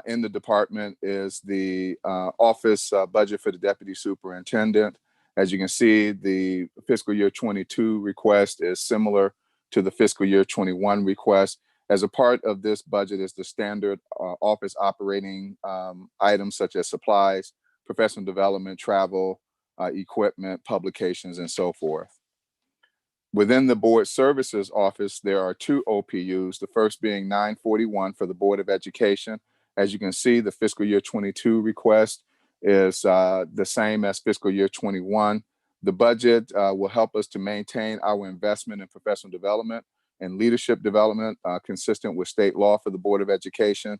in the department is the office budget for the Deputy Superintendent. As you can see, the fiscal year 22 request is similar to the fiscal year 21 request. As a part of this budget is the standard office operating items such as supplies, professional development, travel, equipment, publications, and so forth. Within the Board Services Office, there are 2 OPUs, the first being 941 for the Board of Education. As you can see, the fiscal year 22 request is the same as fiscal year 21. The budget will help us to maintain our investment in professional development and leadership development consistent with state law for the Board of Education.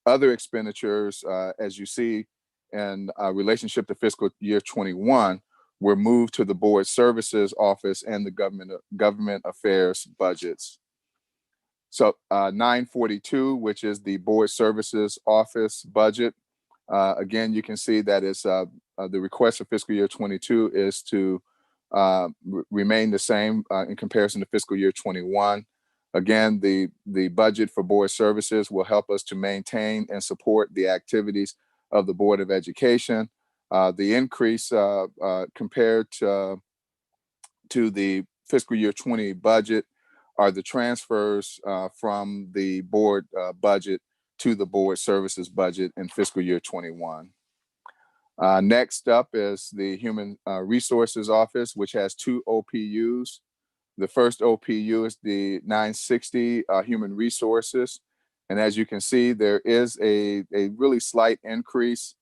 Other expenditures, as you see in relationship to fiscal year 21, were moved to the Board Services Office and the Government Affairs budgets. So 942, which is the Board Services Office budget. Again, you can see that it's the request for fiscal year 22 is to remain the same in comparison to fiscal year 21. Again, the budget for board services will help us to maintain and support the activities of the Board of Education. The increase compared to the fiscal year 20 budget are the transfers from the board budget to the board services budget in fiscal year 21. Next up is the Human Resources Office, which has 2 OPUs. The first OPU is the 960 Human Resources. And as you can see, there is a really slight increase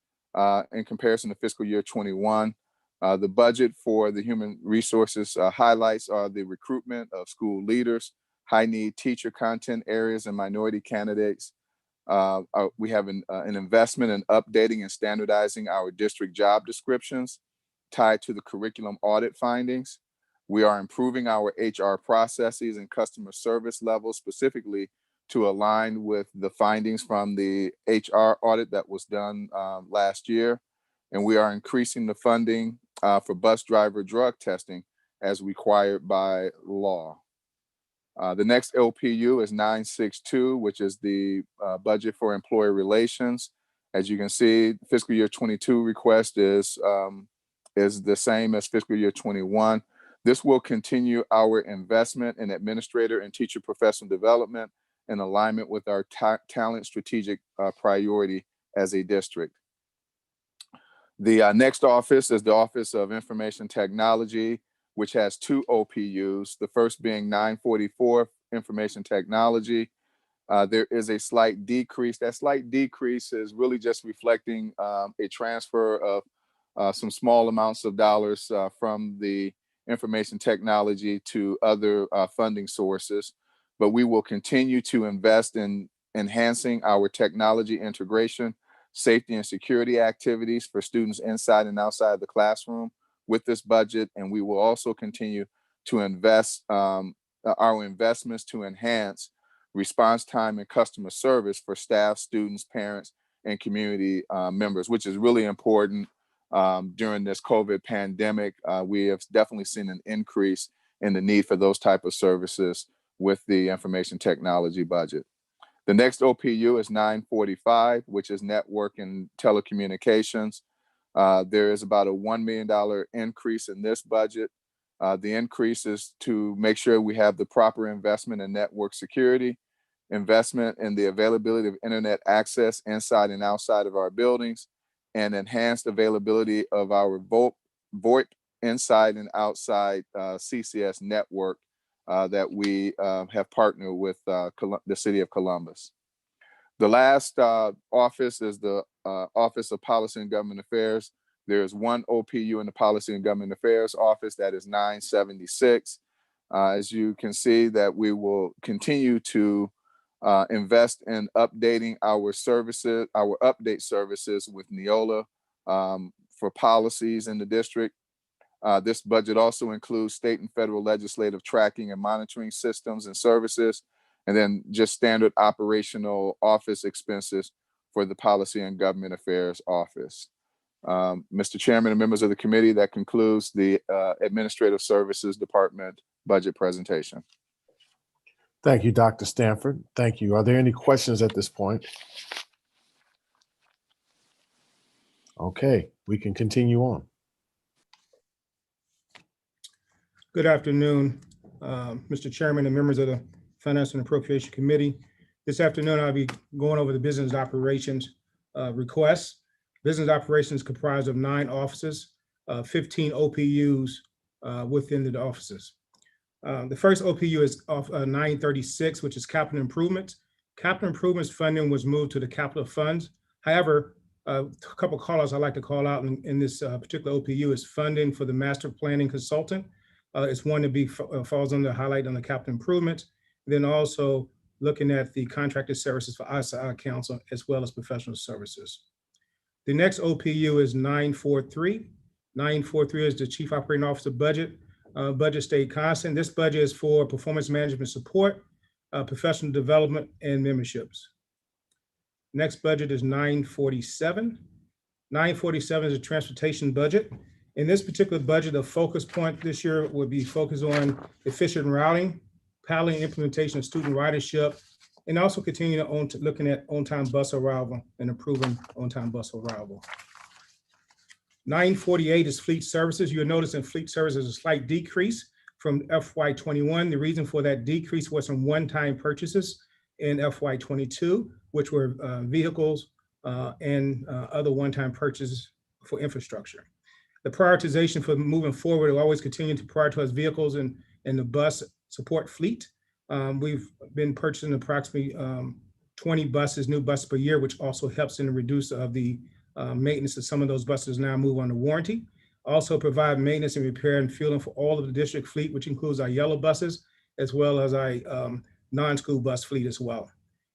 in comparison to fiscal year 21. The budget for the Human Resources highlights are the recruitment of school leaders, high need teacher content areas, and minority candidates. We have an investment in updating and standardizing our district job descriptions tied to the curriculum audit findings. We are improving our HR processes and customer service levels specifically to align with the findings from the HR audit that was done last year. And we are increasing the funding for bus driver drug testing as required by law. The next LPU is 962, which is the budget for employee relations. As you can see, fiscal year 22 request is the same as fiscal year 21. This will continue our investment in administrator and teacher professional development in alignment with our talent strategic priority as a district. The next office is the Office of Information Technology, which has 2 OPUs, the first being 944, Information Technology. There is a slight decrease. That slight decrease is really just reflecting a transfer of some small amounts of dollars from the information technology to other funding sources. But we will continue to invest in enhancing our technology integration, safety and security activities for students inside and outside the classroom with this budget. And we will also continue to invest our investments to enhance response time and customer service for staff, students, parents, and community members, which is really important during this COVID pandemic. We have definitely seen an increase in the need for those type of services with the information technology budget. The next OPU is 945, which is network and telecommunications. There is about a $1 million increase in this budget. The increase is to make sure we have the proper investment in network security, investment in the availability of internet access inside and outside of our buildings, and enhanced availability of our VoIP inside and outside CCS network that we have partnered with the City of Columbus. The last office is the Office of Policy and Government Affairs. There's 1 OPU in the Policy and Government Affairs office, that is 976. As you can see, that we will continue to invest in updating our services, our update services with Neola for policies in the district. This budget also includes state and federal legislative tracking and monitoring systems and services, and then just standard operational office expenses for the Policy and Government Affairs office. Mr. Chairman and members of the committee, that concludes the Administrative Services Department budget presentation. Thank you, Dr. Stanford. Thank you. Are there any questions at this point? Okay, we can continue on. Good afternoon, Mr. Chairman and members of the Finance and Appropriation Committee. This afternoon, I'll be going over the business operations requests. Business operations comprised of 9 offices, 15 OPUs within the offices. The first OPU is 936, which is capital improvements. Capital improvements funding was moved to the capital funds. However, a couple of call outs I'd like to call out in this particular OPU is funding for the master planning consultant. It's one that falls under highlight on the capital improvements. Then also looking at the contracted services for outside counsel as well as professional services. The next OPU is 943. 943 is the Chief Operating Officer budget. Budget stayed constant. This budget is for performance management support, professional development, and memberships. Next budget is 947. 947 is a transportation budget. In this particular budget, the focus point this year would be focused on efficient routing, piloting implementation of student ridership, and also continue on to looking at on-time bus arrival and improving on-time bus arrival. 948 is fleet services. You'll notice in fleet services a slight decrease from FY21. The reason for that decrease was some one-time purchases in FY22, which were vehicles and other one-time purchases for infrastructure. The prioritization for moving forward will always continue to prioritize vehicles and the bus support fleet. We've been purchasing approximately 20 buses, new buses per year, which also helps in the reduce of the maintenance of some of those buses now move under warranty. Also provide maintenance and repair and fueling for all of the district fleet, which includes our yellow buses, as well as our non-school bus fleet as well.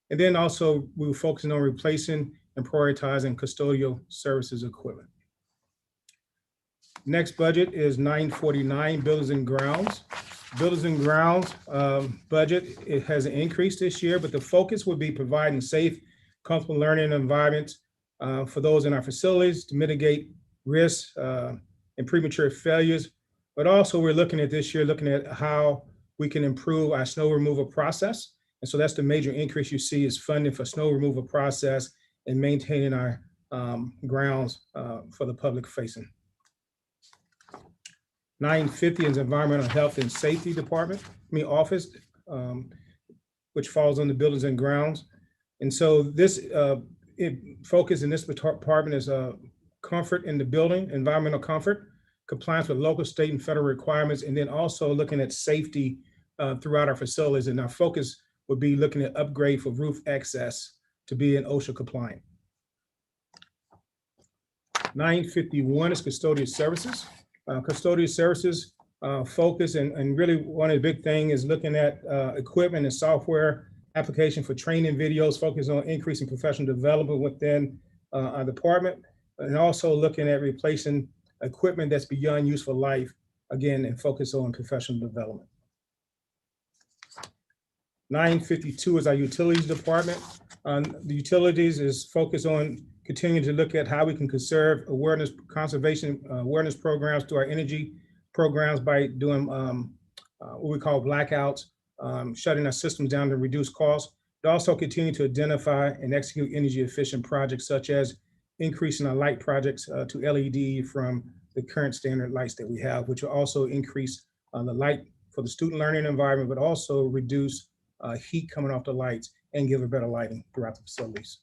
And then also we were focusing on replacing and prioritizing custodial services equipment. Next budget is 949, buildings and grounds. Buildings and grounds budget, it has an increase this year, but the focus would be providing safe, comfortable learning environments for those in our facilities to mitigate risks and premature failures. But also we're looking at this year, looking at how we can improve our snow removal process. And so that's the major increase you see is funding for snow removal process and maintaining our grounds for the public facing. 950 is Environmental Health and Safety Department, office, which falls under Buildings and Grounds. And so this focus in this department is comfort in the building, environmental comfort, compliance with local, state, and federal requirements, and then also looking at safety throughout our facilities. And our focus would be looking at upgrade for roof access to be in OSHA compliant. 951 is custodial services. Custodial services focus and really one of the big things is looking at equipment and software application for training videos, focus on increasing professional development within our department, and also looking at replacing equipment that's beyond useful life, again, and focus on professional development. 952 is our utilities department. The utilities is focused on continuing to look at how we can conserve awareness, conservation awareness programs through our energy programs by doing what we call blackouts, shutting our systems down to reduce costs. But also continue to identify and execute energy efficient projects such as increasing our light projects to LED from the current standard lights that we have, which will also increase the light for the student learning environment, but also reduce heat coming off the lights and give a better lighting throughout the facilities.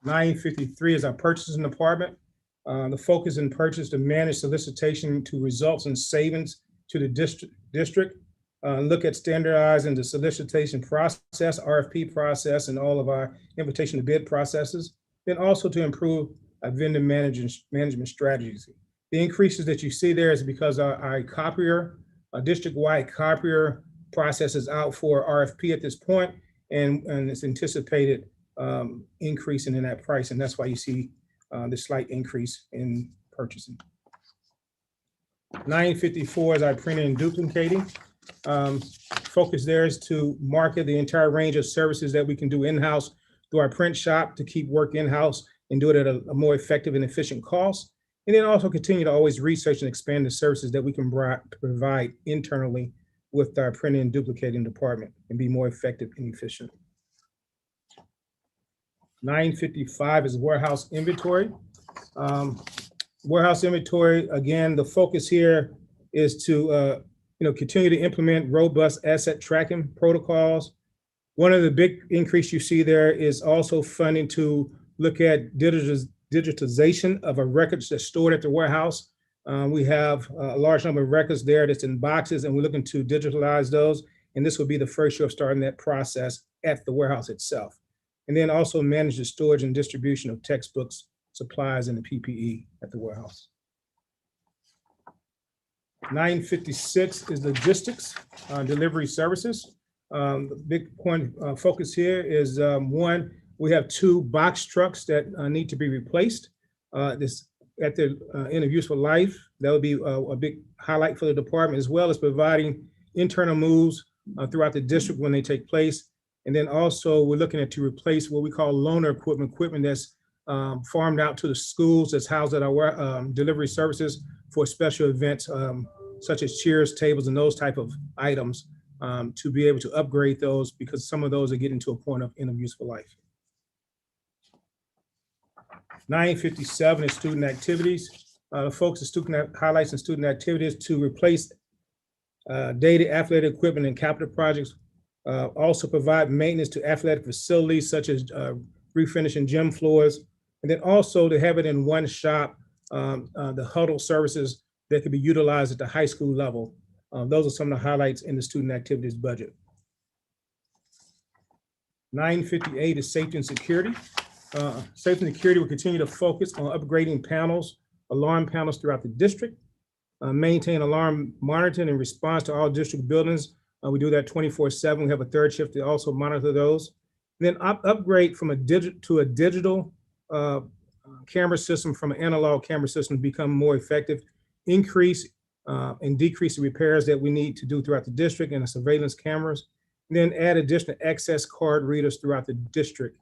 953 is our purchasing department. The focus in purchase to manage solicitation to results in savings to the district. Look at standardizing the solicitation process, RFP process, and all of our invitation to bid processes. Then also to improve our vendor management strategies. The increases that you see there is because our copier, our district-wide copier process is out for RFP at this point, and it's anticipated increasing in that price, and that's why you see the slight increase in purchasing. 954 is our printing and duplicating. Focus there is to market the entire range of services that we can do in-house through our print shop to keep work in-house and do it at a more effective and efficient cost. And then also continue to always research and expand the services that we can provide internally with our printing and duplicating department and be more effective and efficient. 955 is warehouse inventory. Warehouse inventory, again, the focus here is to continue to implement robust asset tracking protocols. One of the big increase you see there is also funding to look at digitization of our records that's stored at the warehouse. We have a large number of records there that's in boxes, and we're looking to digitalize those. And this will be the first year of starting that process at the warehouse itself. And then also manage the storage and distribution of textbooks, supplies, and the PPE at the warehouse. 956 is logistics, delivery services. The big point focus here is one, we have 2 box trucks that need to be replaced. This at the end of useful life, that would be a big highlight for the department, as well as providing internal moves throughout the district when they take place. And then also we're looking at to replace what we call loaner equipment that's farmed out to the schools that's housed at our delivery services for special events such as chairs, tables, and those type of items to be able to upgrade those because some of those are getting to a point of end of useful life. 957 is student activities. The focus of student highlights and student activities to replace dated athletic equipment and capital projects. Also provide maintenance to athletic facilities such as refinishing gym floors. And then also to have it in one shop, the huddle services that can be utilized at the high school level. Those are some of the highlights in the student activities budget. 958 is safety and security. Safety and security will continue to focus on upgrading panels, alarm panels throughout the district, maintain alarm monitoring and response to all district buildings. We do that 24/7. We have a third shift to also monitor those. And then upgrade from a digital camera system from an analog camera system to become more effective, increase and decrease the repairs that we need to do throughout the district and the surveillance cameras, and then add additional access card readers throughout the district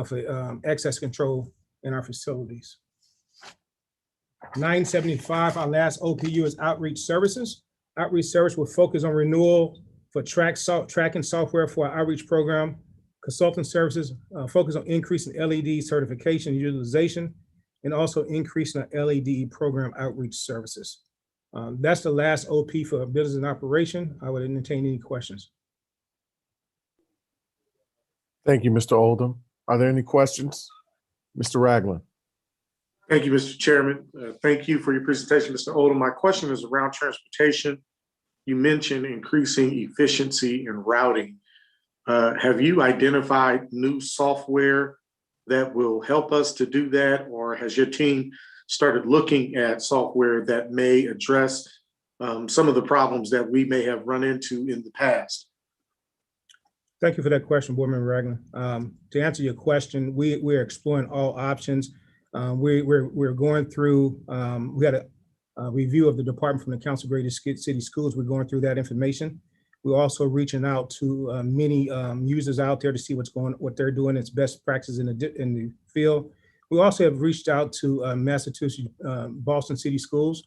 for access control in our facilities. 975, our last OPU is outreach services. Outreach service will focus on renewal for tracking software for our outreach program. Consulting services focus on increasing LED certification utilization and also increasing our LED program outreach services. That's the last OP for business and operation. I would entertain any questions. Thank you, Mr. Oldham. Are there any questions? Mr. Ragland. Thank you, Mr. Chairman. Thank you for your presentation, Mr. Oldham. My question is around transportation. You mentioned increasing efficiency in routing. Have you identified new software that will help us to do that, or has your team started looking at software that may address some of the problems that we may have run into in the past? Thank you for that question, Board Member Ragland. To answer your question, we're exploring all options. We're going through, we had a review of the department from the Council of Greater City Schools. We're going through that information. We're also reaching out to many users out there to see what they're doing, its best practices in the field. We also have reached out to Massachusetts, Boston City Schools,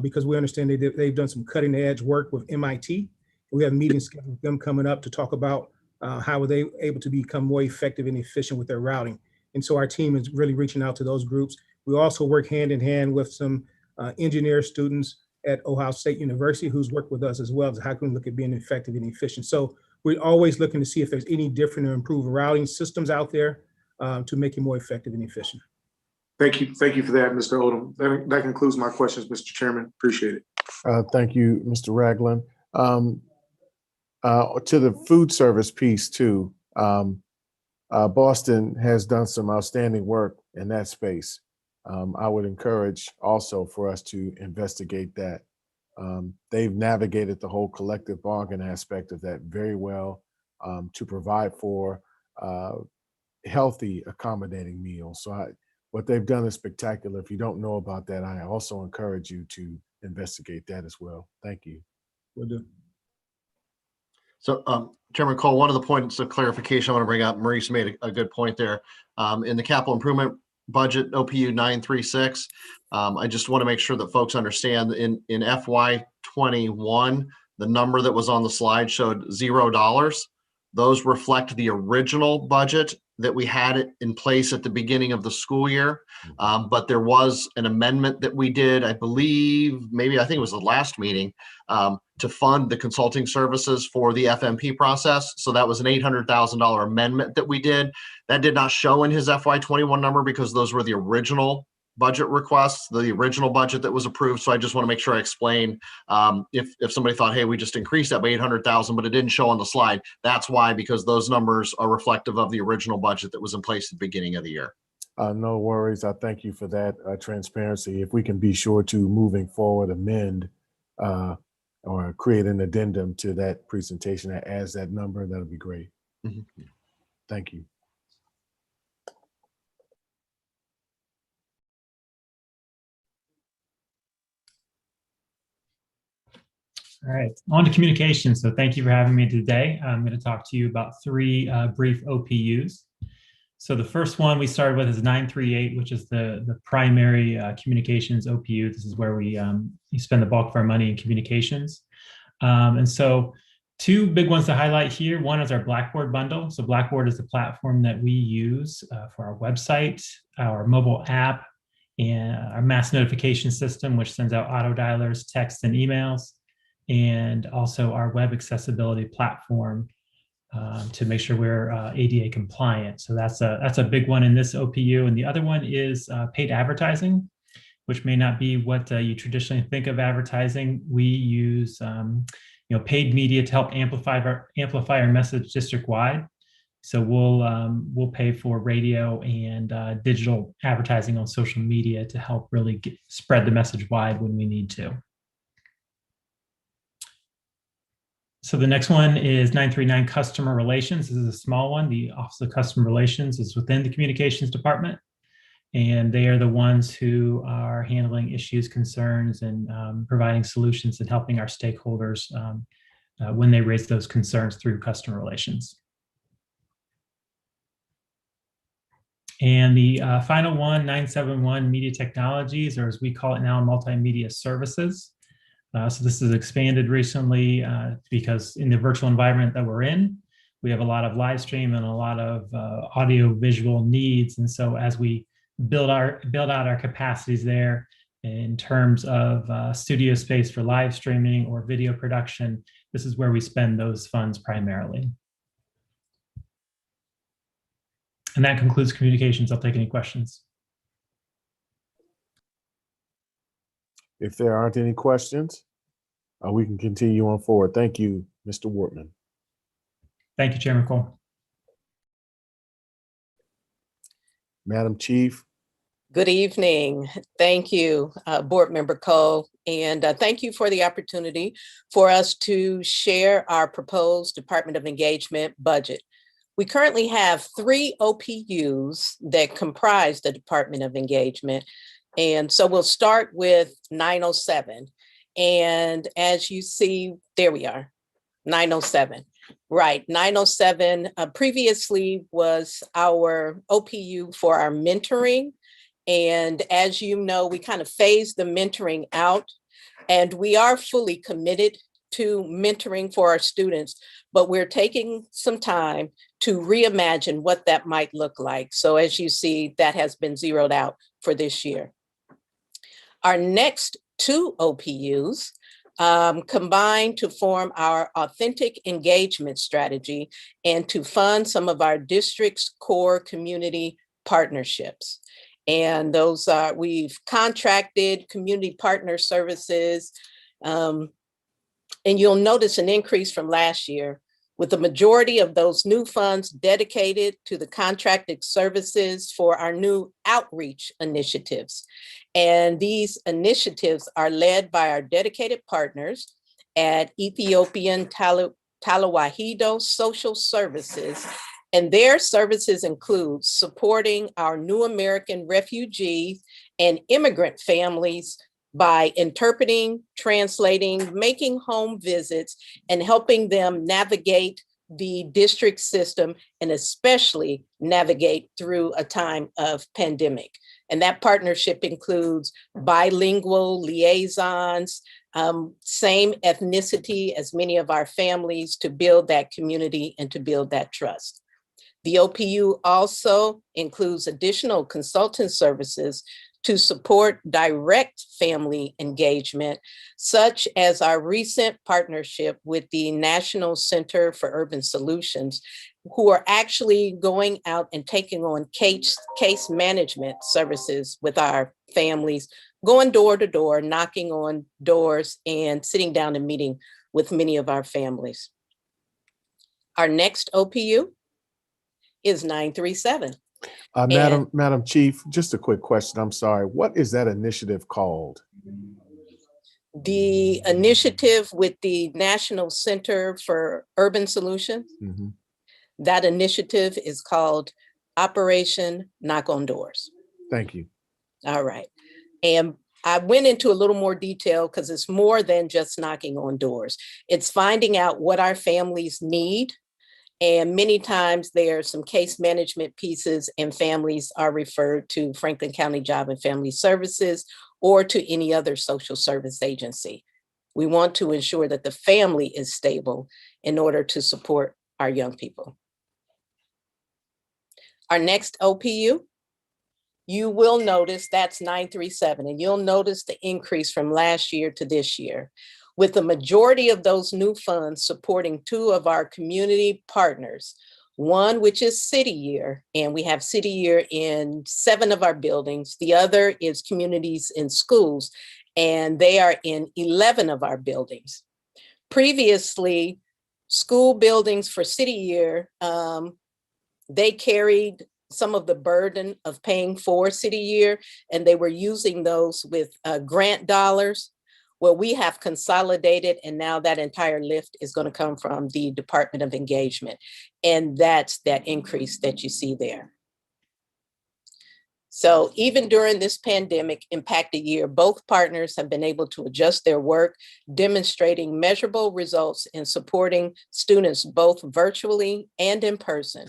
because we understand they've done some cutting edge work with MIT. We have meetings with them coming up to talk about how are they able to become more effective and efficient with their routing. And so our team is really reaching out to those groups. We also work hand in hand with some engineer students at Ohio State University who's worked with us as well as how can we look at being effective and efficient. So we're always looking to see if there's any different or improved routing systems out there to make it more effective and efficient. Thank you. Thank you for that, Mr. Oldham. That concludes my questions, Mr. Chairman. Appreciate it. Thank you, Mr. Ragland. To the food service piece too, Boston has done some outstanding work in that space. I would encourage also for us to investigate that. They've navigated the whole collective bargain aspect of that very well to provide for healthy, accommodating meals. So what they've done is spectacular. If you don't know about that, I also encourage you to investigate that as well. Thank you. Will do. So, Chairman Cole, one of the points of clarification I want to bring up, Maurice made a good point there. In the capital improvement budget, OPU 936, I just want to make sure that folks understand in FY21, the number that was on the slide showed $0. Those reflect the original budget that we had in place at the beginning of the school year. But there was an amendment that we did, I believe, I think it was the last meeting, to fund the consulting services for the FMP process. So that was an $800,000 amendment that we did. That did not show in his FY21 number because those were the original budget requests, the original budget that was approved. So I just want to make sure I explain if somebody thought, hey, we just increased that by 800,000, but it didn't show on the slide. That's why, because those numbers are reflective of the original budget that was in place at the beginning of the year. No worries. I thank you for that transparency. If we can be sure to, moving forward, amend or create an addendum to that presentation that adds that number, that'll be great. Mm-hmm. Thank you. All right, on to communication. So thank you for having me today. I'm going to talk to you about three brief OPUs. So the first one we started with is 938, which is the primary communications OPU. This is where we spend the bulk of our money in communications. And so two big ones to highlight here. One is our Blackboard bundle. So Blackboard is the platform that we use for our website, our mobile app, and our mass notification system, which sends out auto dialers, texts, and emails, and also our web accessibility platform to make sure we're ADA compliant. So that's a big one in this OPU. And the other one is paid advertising, which may not be what you traditionally think of advertising. We use paid media to help amplify our message district-wide. So we'll pay for radio and digital advertising on social media to help really spread the message wide when we need to. So the next one is 939 Customer Relations. This is a small one. The Office of Customer Relations is within the Communications Department. And they are the ones who are handling issues, concerns, and providing solutions and helping our stakeholders when they raise those concerns through customer relations. And the final one, 971 Media Technologies, or as we call it now, Multimedia Services. So this is expanded recently because in the virtual environment that we're in, we have a lot of live stream and a lot of audio visual needs. And so as we build out our capacities there in terms of studio space for live streaming or video production, this is where we spend those funds primarily. And that concludes communications. I'll take any questions. If there aren't any questions, we can continue on forward. Thank you, Mr. Wortman. Thank you, Chairman Cole. Madam Chief. Good evening. Thank you, Board Member Cole, and thank you for the opportunity for us to share our proposed Department of Engagement budget. We currently have 3 OPUs that comprise the Department of Engagement, and so we'll start with 907. And as you see, there we are, 907. Right, 907 previously was our OPU for our mentoring. And as you know, we kind of phased the mentoring out, and we are fully committed to mentoring for our students, but we're taking some time to reimagine what that might look like. So as you see, that has been zeroed out for this year. Our next 2 OPUs combine to form our authentic engagement strategy and to fund some of our district's core community partnerships. And those are, we've contracted community partner services, and you'll notice an increase from last year, with the majority of those new funds dedicated to the contracted services for our new outreach initiatives. And these initiatives are led by our dedicated partners at Ethiopian Talawahido Social Services. And their services include supporting our new American refugees and immigrant families by interpreting, translating, making home visits, and helping them navigate the district system, and especially navigate through a time of pandemic. And that partnership includes bilingual liaisons, same ethnicity as many of our families, to build that community and to build that trust. The OPU also includes additional consultant services to support direct family engagement, such as our recent partnership with the National Center for Urban Solutions, who are actually going out and taking on case management services with our families, going door to door, knocking on doors, and sitting down and meeting with many of our families. Our next OPU is 937. Madam Chief, just a quick question. I'm sorry. What is that initiative called? The initiative with the National Center for Urban Solutions, that initiative is called Operation Knock on Doors. Thank you. All right. And I went into a little more detail because it's more than just knocking on doors. It's finding out what our families need. And many times there are some case management pieces, and families are referred to Franklin County Job and Family Services or to any other social service agency. We want to ensure that the family is stable in order to support our young people. Our next OPU, you will notice that's 937, and you'll notice the increase from last year to this year, with the majority of those new funds supporting 2 of our community partners, one which is City Year, and we have City Year in 7 of our buildings. The other is Communities in Schools, and they are in 11 of our buildings. Previously, school buildings for City Year, they carried some of the burden of paying for City Year, and they were using those with grant dollars. Well, we have consolidated, and now that entire lift is going to come from the Department of Engagement. And that's that increase that you see there. So even during this pandemic impacted year, both partners have been able to adjust their work, demonstrating measurable results in supporting students both virtually and in person.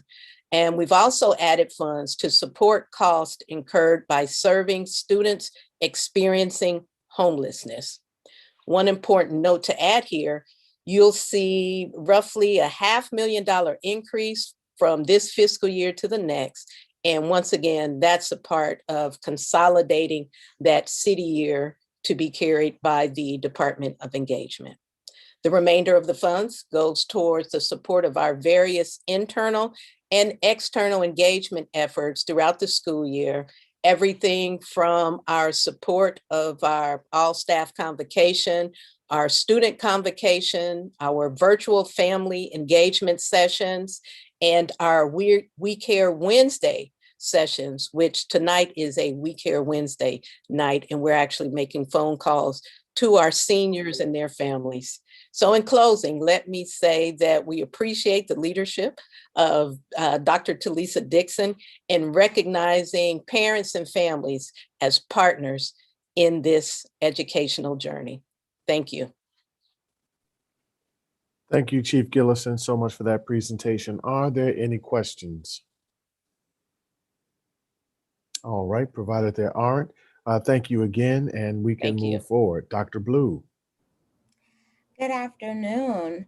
And we've also added funds to support costs incurred by serving students experiencing homelessness. One important note to add here, you'll see roughly a $500,000 increase from this fiscal year to the next. And once again, that's a part of consolidating that city year to be carried by the Department of Engagement. The remainder of the funds goes towards the support of our various internal and external engagement efforts throughout the school year, everything from our support of our all-staff convocation, our student convocation, our virtual family engagement sessions, and our We Care Wednesday sessions, which tonight is a We Care Wednesday night, and we're actually making phone calls to our seniors and their families. So in closing, let me say that we appreciate the leadership of Dr. Talisa Dixon in recognizing parents and families as partners in this educational journey. Thank you. Thank you, Chief Gillison, so much for that presentation. Are there any questions? All right, provided there aren't, thank you again, and we can move forward. Dr. Blue. Good afternoon,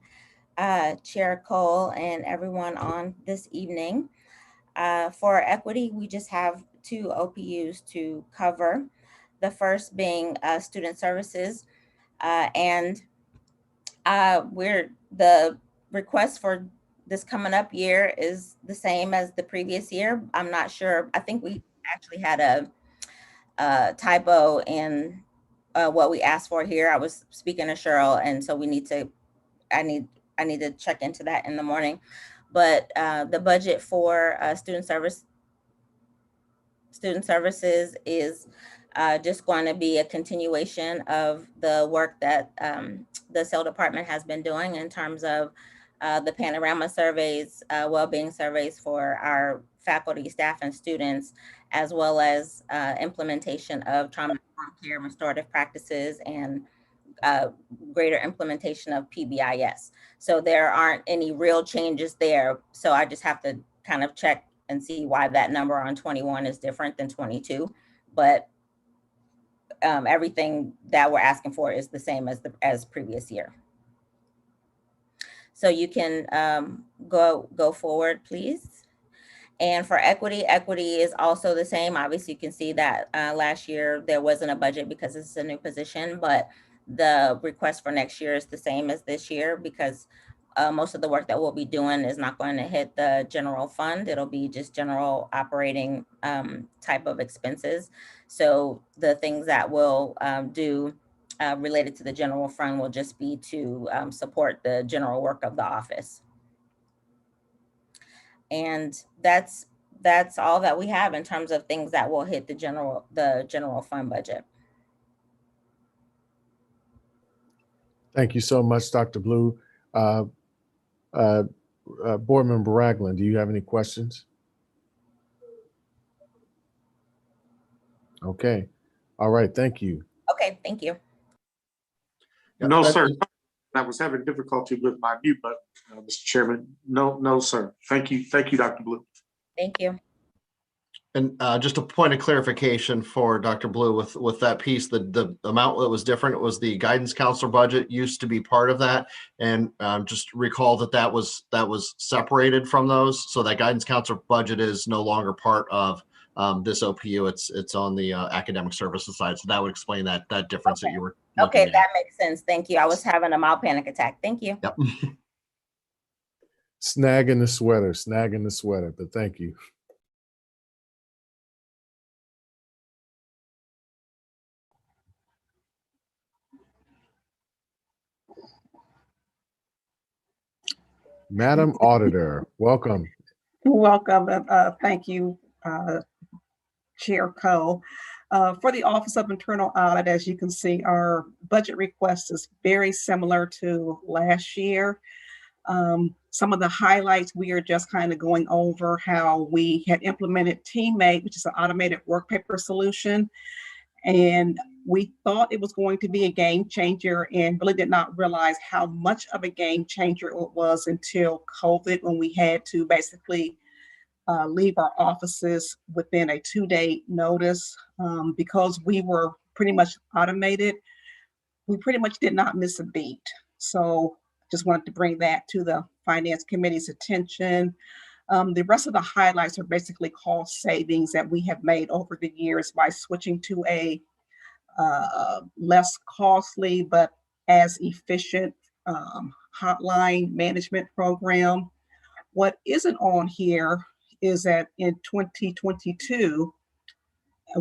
Chair Cole and everyone on this evening. For equity, we just have 2 OPUs to cover. The first being student services, and the request for this coming up year is the same as the previous year. I'm not sure. I think we actually had a typo in what we asked for here. I was speaking to Cheryl, and so I need to check into that in the morning. But the budget for student services is just going to be a continuation of the work that the SEL department has been doing in terms of the panorama surveys, well-being surveys for our faculty, staff, and students, as well as implementation of trauma-informed care, restorative practices, and greater implementation of PBIS. So there aren't any real changes there. So I just have to kind of check and see why that number on 21 is different than 22. But everything that we're asking for is the same as previous year. So you can go forward, please. And for equity is also the same. Obviously, you can see that last year there wasn't a budget because this is a new position, but the request for next year is the same as this year because most of the work that we'll be doing is not going to hit the general fund. It'll be just general operating type of expenses. So the things that we'll do related to the general fund will just be to support the general work of the office. And that's all that we have in terms of things that will hit the general fund budget. Thank you so much, Dr. Blue. Board Member Ragland, do you have any questions? Okay. All right. Thank you. Okay. Thank you. No, sir. I was having difficulty with my mute button, Mr. Chairman. No, sir. Thank you. Thank you, Dr. Blue. Thank you. And just a point of clarification for Dr. Blue with that piece, the amount that was different was the guidance counselor budget used to be part of that. And just recall that was separated from those. So that guidance counselor budget is no longer part of this OPU. It's on the academic services side. So that would explain that difference that you were looking at. That makes sense. Thank you. I was having a mild panic attack. Thank you. Yep. Snagging the sweater, but thank you. Madam Auditor, welcome. Welcome. Thank you, Chair Cole. For the Office of Internal Audit, as you can see, our budget request is very similar to last year. Some of the highlights, we are just kind of going over how we had implemented Teammate, which is an automated work paper solution. And we thought it was going to be a game changer and really did not realize how much of a game changer it was until COVID, when we had to basically leave our offices within a 2-day notice. Because we were pretty much automated, we pretty much did not miss a beat. So just wanted to bring that to the Finance Committee's attention. The rest of the highlights are basically cost savings that we have made over the years by switching to a less costly but as efficient hotline management program. What isn't on here is that in 2022,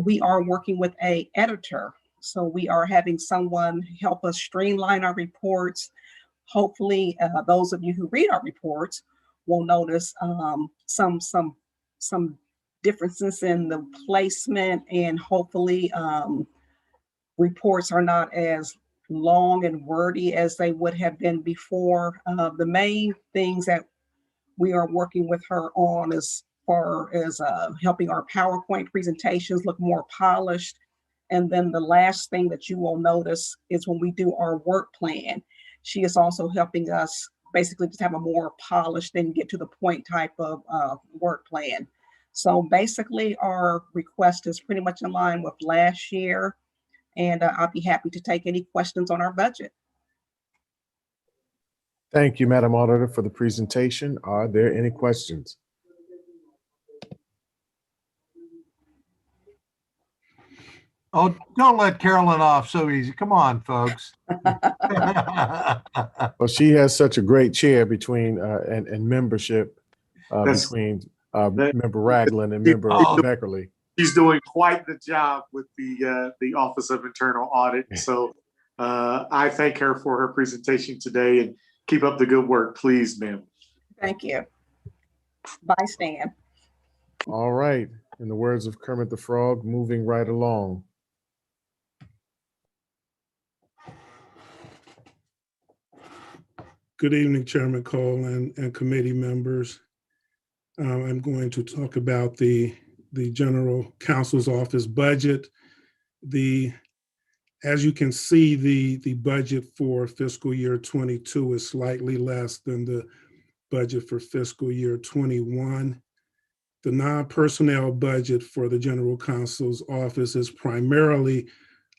we are working with an editor. So we are having someone help us streamline our reports. Hopefully, those of you who read our reports will notice some differences in the placement, and hopefully reports are not as long and wordy as they would have been before. The main things that we are working with her on as far as helping our PowerPoint presentations look more polished. And then the last thing that you will notice is when we do our work plan, she is also helping us basically just have a more polished and get to the point type of work plan. So basically our request is pretty much in line with last year, and I'll be happy to take any questions on our budget. Thank you, Madam Auditor, for the presentation. Are there any questions? Oh, don't let Carolyn off so easy. Come on, folks. Well, she has such a great chair between and membership between Member Ragland and Member Beckerly. She's doing quite the job with the Office of Internal Audit. So I thank her for her presentation today, and keep up the good work, please, ma'am. Thank you. Bye, Stan. All right. In the words of Kermit the Frog, moving right along. Good evening, Chairman Cole and committee members. I'm going to talk about the General Counsel's Office budget. As you can see, the budget for fiscal year 22 is slightly less than the budget for fiscal year 21. The non-personnel budget for the General Counsel's Office is primarily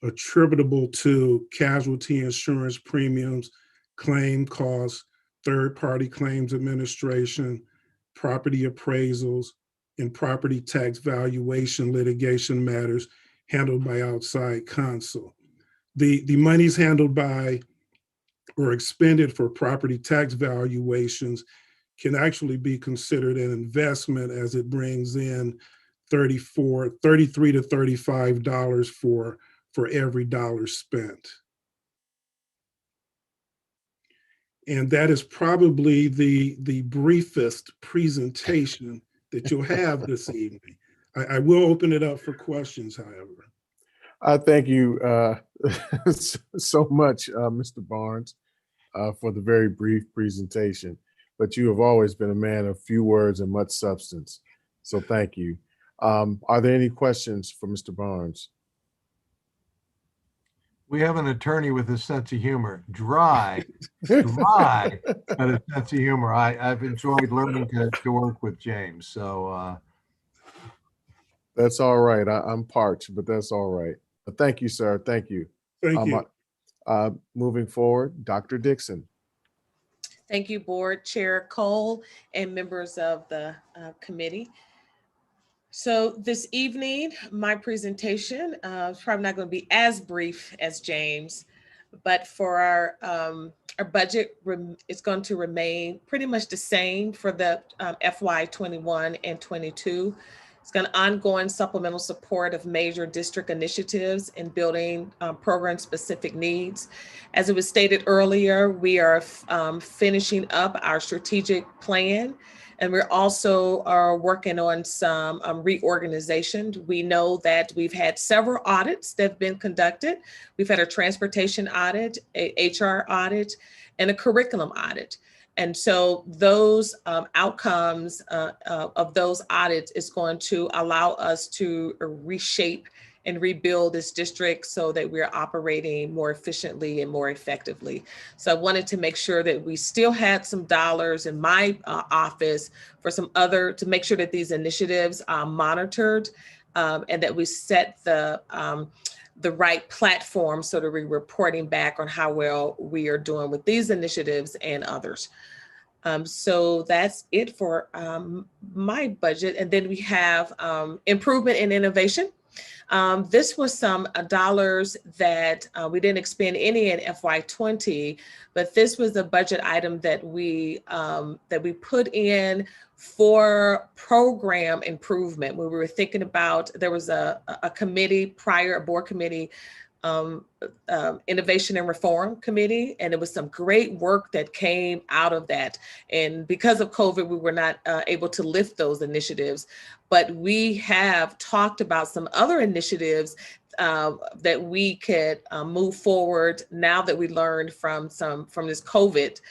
attributable to casualty insurance premiums, claim costs, third-party claims administration, property appraisals, and property tax valuation litigation matters handled by outside counsel. The monies handled by or expended for property tax valuations can actually be considered an investment, as it brings in $33 to $35 for every dollar spent. And that is probably the briefest presentation that you'll have this evening. I will open it up for questions, however. I thank you so much, Mr. Barnes, for the very brief presentation. But you have always been a man of few words and much substance. So thank you. Are there any questions for Mr. Barnes? We have an attorney with a sense of humor. Dry, but a sense of humor. I've enjoyed learning to work with James. So that's all right. I'm parched, but that's all right. But thank you, sir. Thank you. Thank you. Moving forward, Dr. Dixon. Thank you, Board Chair Cole and members of the committee. So this evening, my presentation is probably not going to be as brief as James, but for our budget, it's going to remain pretty much the same for the FY 21 and 22. It's got ongoing supplemental support of major district initiatives in building program-specific needs. As it was stated earlier, we are finishing up our strategic plan, and we're also working on some reorganization. We know that we've had several audits that have been conducted. We've had a transportation audit, a HR audit, and a curriculum audit. And so those outcomes of those audits is going to allow us to reshape and rebuild this district so that we're operating more efficiently and more effectively. So I wanted to make sure that we still had some dollars in my office for some other, to make sure that these initiatives are monitored and that we set the right platform so that we're reporting back on how well we are doing with these initiatives and others. So that's it for my budget. And then we have improvement and innovation. This was some dollars that we didn't expend any in FY20, but this was a budget item that we put in for program improvement. When we were thinking about, there was a committee prior, a board committee, Innovation and Reform Committee, and it was some great work that came out of that. And because of COVID, we were not able to lift those initiatives, but we have talked about some other initiatives that we could move forward now that we learned from this COVID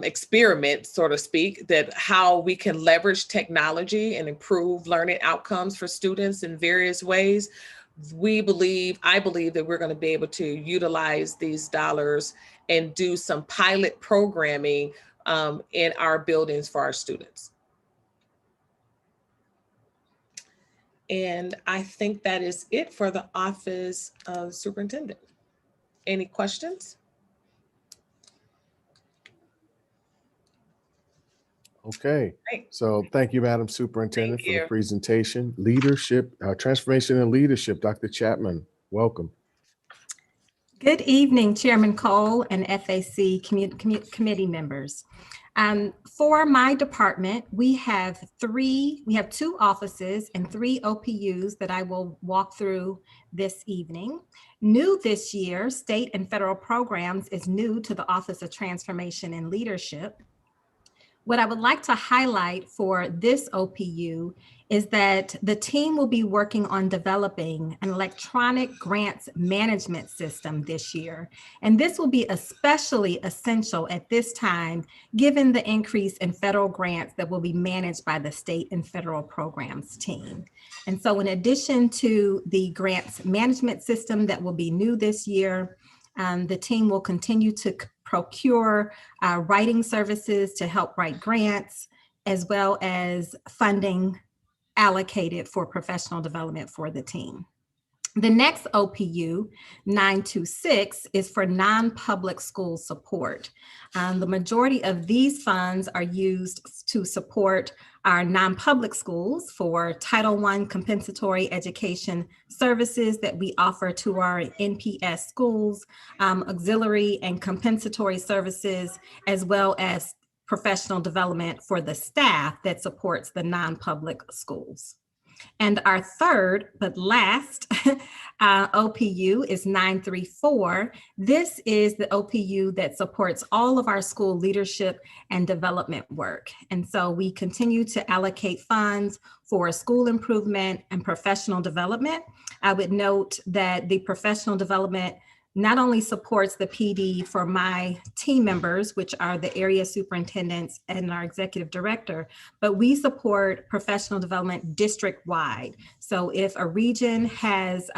experiment, so to speak, that how we can leverage technology and improve learning outcomes for students in various ways. I believe that we're going to be able to utilize these dollars and do some pilot programming in our buildings for our students. And I think that is it for the office of superintendent. Any questions? Okay, so thank you, Madam Superintendent, for the you. presentation. Leadership, transformation and leadership, Dr. Chapman, welcome. Good evening, Chairman Cole and FAC committee members. For my department, we have two offices and 3 OPUs that I will walk through this evening. New this year, state and federal programs is new to the Office of Transformation and Leadership. What I would like to highlight for this OPU is that the team will be working on developing an electronic grants management system this year. And this will be especially essential at this time, given the increase in federal grants that will be managed by the state and federal programs team. And so in addition to the grants management system that will be new this year, the team will continue to procure writing services to help write grants, as well as funding allocated for professional development for the team. The next OPU, 926, is for non-public school support. The majority of these funds are used to support our non-public schools for Title I compensatory education services that we offer to our NPS schools, auxiliary and compensatory services, as well as professional development for the staff that supports the non-public schools. And our third, but last, OPU is 934. This is the OPU that supports all of our school leadership and development work. And so we continue to allocate funds for school improvement and professional development. I would note that the professional development not only supports the PD for my team members, which are the area superintendents and our executive director, but we support professional development district-wide. So if a region has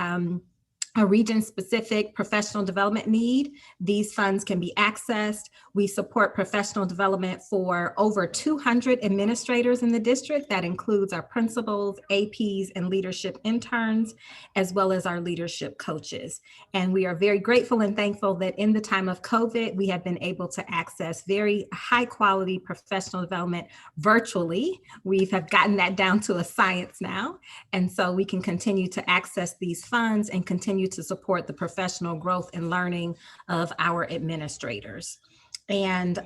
a region-specific professional development need, these funds can be accessed. We support professional development for over 200 administrators in the district. That includes our principals, APs, and leadership interns, as well as our leadership coaches. And we are very grateful and thankful that in the time of COVID, we have been able to access very high-quality professional development virtually. We have gotten that down to a science now. And so we can continue to access these funds and continue to support the professional growth and learning of our administrators. And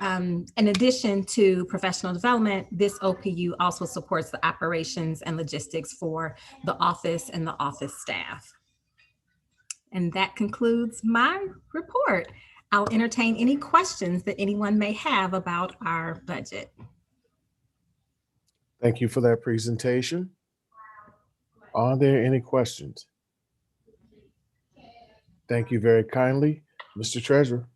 in addition to professional development, this OPU also supports the operations and logistics for the office and the office staff. And that concludes my report. I'll entertain any questions that anyone may have about our budget. Thank you for that presentation. Are there any questions? Thank you very kindly, Mr. Treasurer.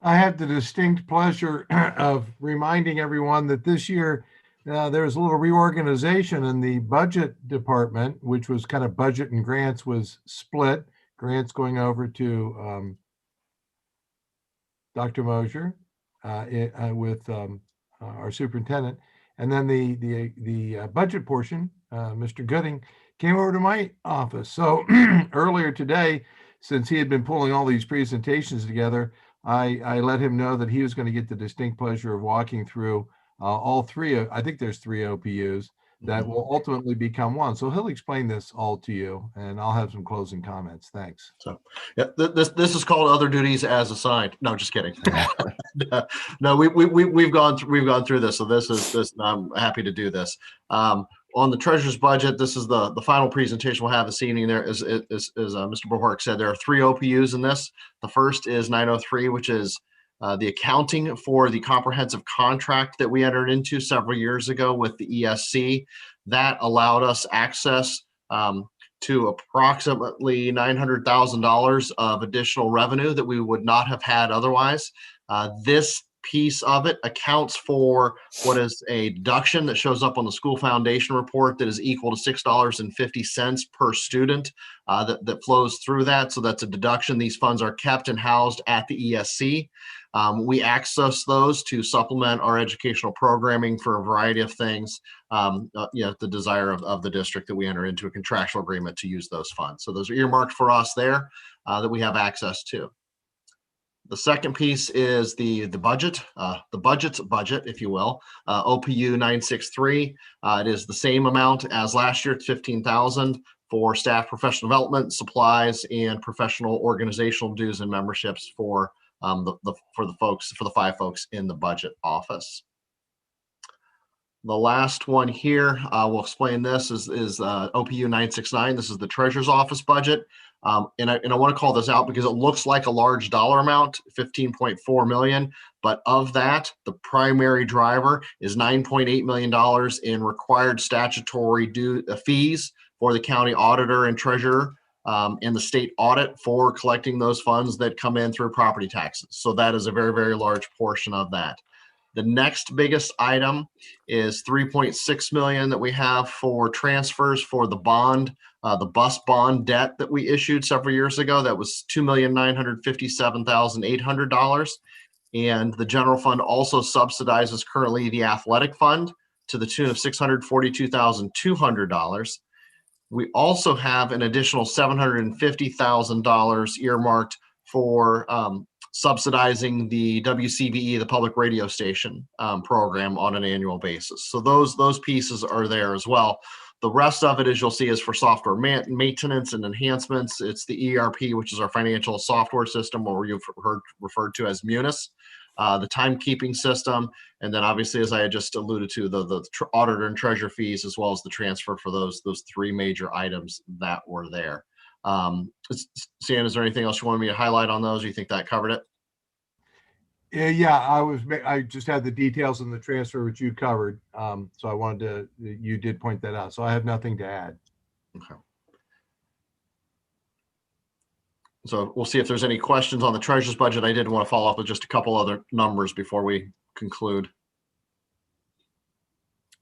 I have the distinct pleasure of reminding everyone that this year there was a little reorganization in the budget department, which was kind of budget and grants was split. Grants going over to Dr. Mosier with our superintendent, and then the budget portion, Mr. Gooding, came over to my office. So earlier today, since he had been pulling all these presentations together, I let him know that he was going to get the distinct pleasure of walking through all three. I think there's three OPUs that will ultimately become one. So he'll explain this all to you, and I'll have some closing comments. Thanks. So, yeah, this is called other duties as assigned. No, just kidding. No, we've gone through this, so this. I'm happy to do this. On the treasurer's budget, this is the final presentation we'll have this evening. There is Mr. Bohork said, there are three OPUs in this. The first is 903, which is the accounting for the comprehensive contract that we entered into several years ago with the ESC. That allowed us access to approximately $900,000 of additional revenue that we would not have had otherwise. This piece of it accounts for what is a deduction that shows up on the school foundation report that is equal to $6.50 per student that flows through that. So that's a deduction. These funds are kept and housed at the ESC. We access those to supplement our educational programming for a variety of things. The desire of the district that we enter into a contractual agreement to use those funds. So those are earmarked for us there that we have access to. The second piece is the budget, the budget's budget, if you will, OPU 963. It is the same amount as last year, it's $15,000 for staff professional development, supplies, and professional organizational dues and memberships for the five folks in the budget office. The last one here, we'll explain this, is OPU 969. This is the treasurer's office budget. And I want to call this out because it looks like a large dollar amount, 15.4 million. But of that, the primary driver is $9.8 million in required statutory fees for the county auditor and treasurer and the state audit for collecting those funds that come in through property taxes. So that is a very, very large portion of that. The next biggest item is 3.6 million that we have for transfers for the bond, the bus bond debt that we issued several years ago. That was $2,957,800. And the general fund also subsidizes currently the athletic fund to the tune of $642,200. We also have an additional $750,000 earmarked for subsidizing the WCVE, the public radio station program on an annual basis. So those pieces are there as well. The rest of it, as you'll see, is for software maintenance and enhancements. It's the ERP, which is our financial software system, or you've heard referred to as Munis, the timekeeping system, and then obviously, as I had just alluded to, the auditor and treasurer fees, as well as the transfer for those three major items that were there. Sian, is there anything else you wanted me to highlight on those? Or you think that covered it? Yeah, I just had the details in the transfer, which you covered. So I wanted you did point that out. So I have nothing to add. Okay. So we'll see if there's any questions on the treasurer's budget. I did want to follow up with just a couple other numbers before we conclude.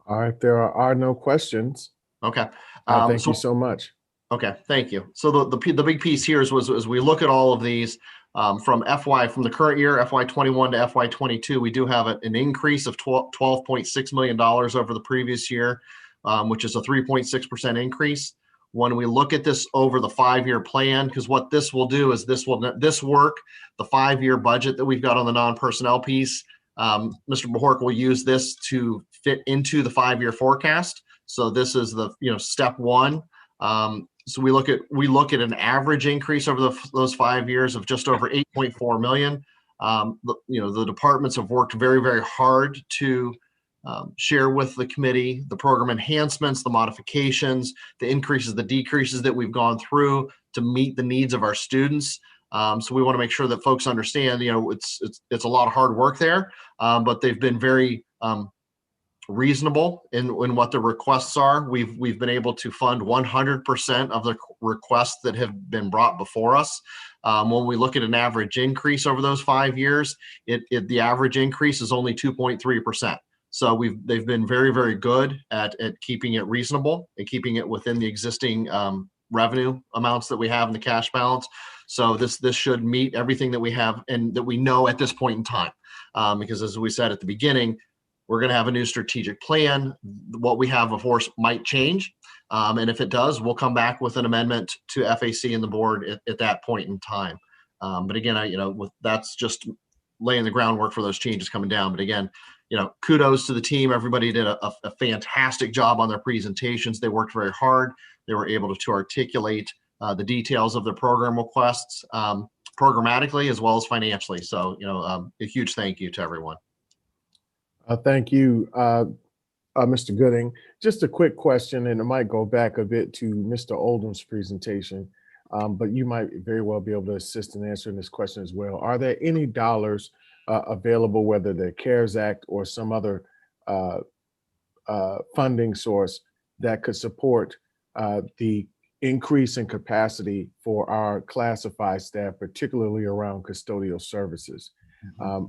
All right, there are no questions. Okay. Thank you so much. Okay, thank you. So the big piece here is as we look at all of these from the current year, FY21 to FY22, we do have an increase of $12.6 million over the previous year, which is a 3.6% increase. When we look at this over the 5-year plan, because what this will do is this work, the 5-year budget that we've got on the non-personnel piece, Mr. Bohork will use this to fit into the 5-year forecast. So this is the step one. So we look at an average increase over those 5 years of just over 8.4 million. The departments have worked very, very hard to share with the committee the program enhancements, the modifications, the increases, the decreases that we've gone through to meet the needs of our students. So we want to make sure that folks understand, it's a lot of hard work there, but they've been very reasonable in what the requests are. We've been able to fund 100% of the requests that have been brought before us. When we look at an average increase over those 5 years, the average increase is only 2.3%. So they've been very, very good at keeping it reasonable and keeping it within the existing revenue amounts that we have in the cash balance. So this should meet everything that we have and that we know at this point in time. Because as we said at the beginning, we're going to have a new strategic plan. What we have, of course, might change. And if it does, we'll come back with an amendment to FAC and the board at that point in time. But again, that's just laying the groundwork for those changes coming down. But again, kudos to the team. Everybody did a fantastic job on their presentations. They worked very hard. They were able to articulate the details of their program requests programmatically as well as financially. So, a huge thank you to everyone. Thank you, Mr. Gooding. Just a quick question, and it might go back a bit to Mr. Oldham's presentation, but you might very well be able to assist in answering this question as well. Are there any dollars available, whether the CARES Act or some other funding source that could support the increase in capacity for our classified staff, particularly around custodial services?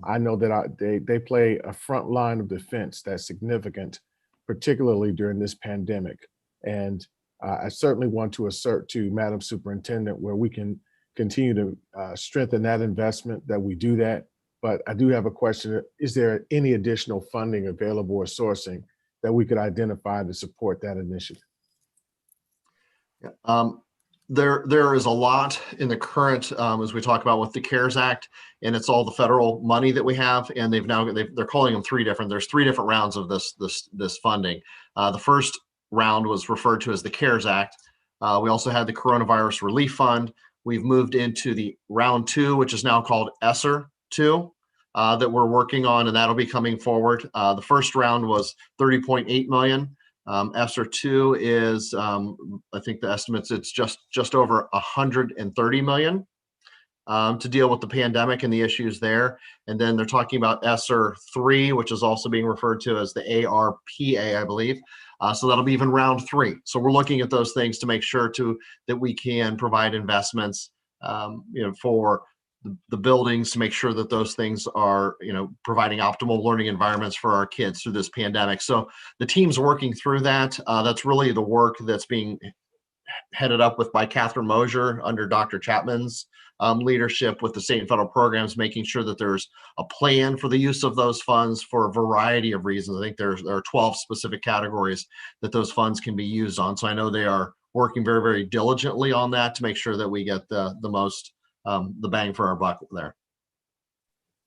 I know that they play a front line of defense that's significant, particularly during this pandemic. And I certainly want to assert to Madam Superintendent where we can continue to strengthen that investment, that we do that. But I do have a question. Is there any additional funding available or sourcing that we could identify to support that initiative? There is a lot in the current, as we talk about with the CARES Act, and it's all the federal money that we have, and they're calling them there's three different rounds of this funding. The first round was referred to as the CARES Act. We also had the Coronavirus Relief Fund. We've moved into the round 2, which is now called ESSER 2, that we're working on, and that'll be coming forward. The first round was $30.8 million. ESSER 2 is, I think the estimates, it's just over $130 million to deal with the pandemic and the issues there. And then they're talking about ESSER 3, which is also being referred to as the ARPA, I believe. So that'll be even round 3. So we're looking at those things to make sure that we can provide investments, for the buildings, to make sure that those things are, providing optimal learning environments for our kids through this pandemic. So the team's working through that. That's really the work that's being headed up by Catherine Mosier under Dr. Chapman's leadership with the state and federal programs, making sure that there's a plan for the use of those funds for a variety of reasons. I think there are 12 specific categories that those funds can be used on. So I know they are working very, very diligently on that to make sure that we get the most the bang for our buck there.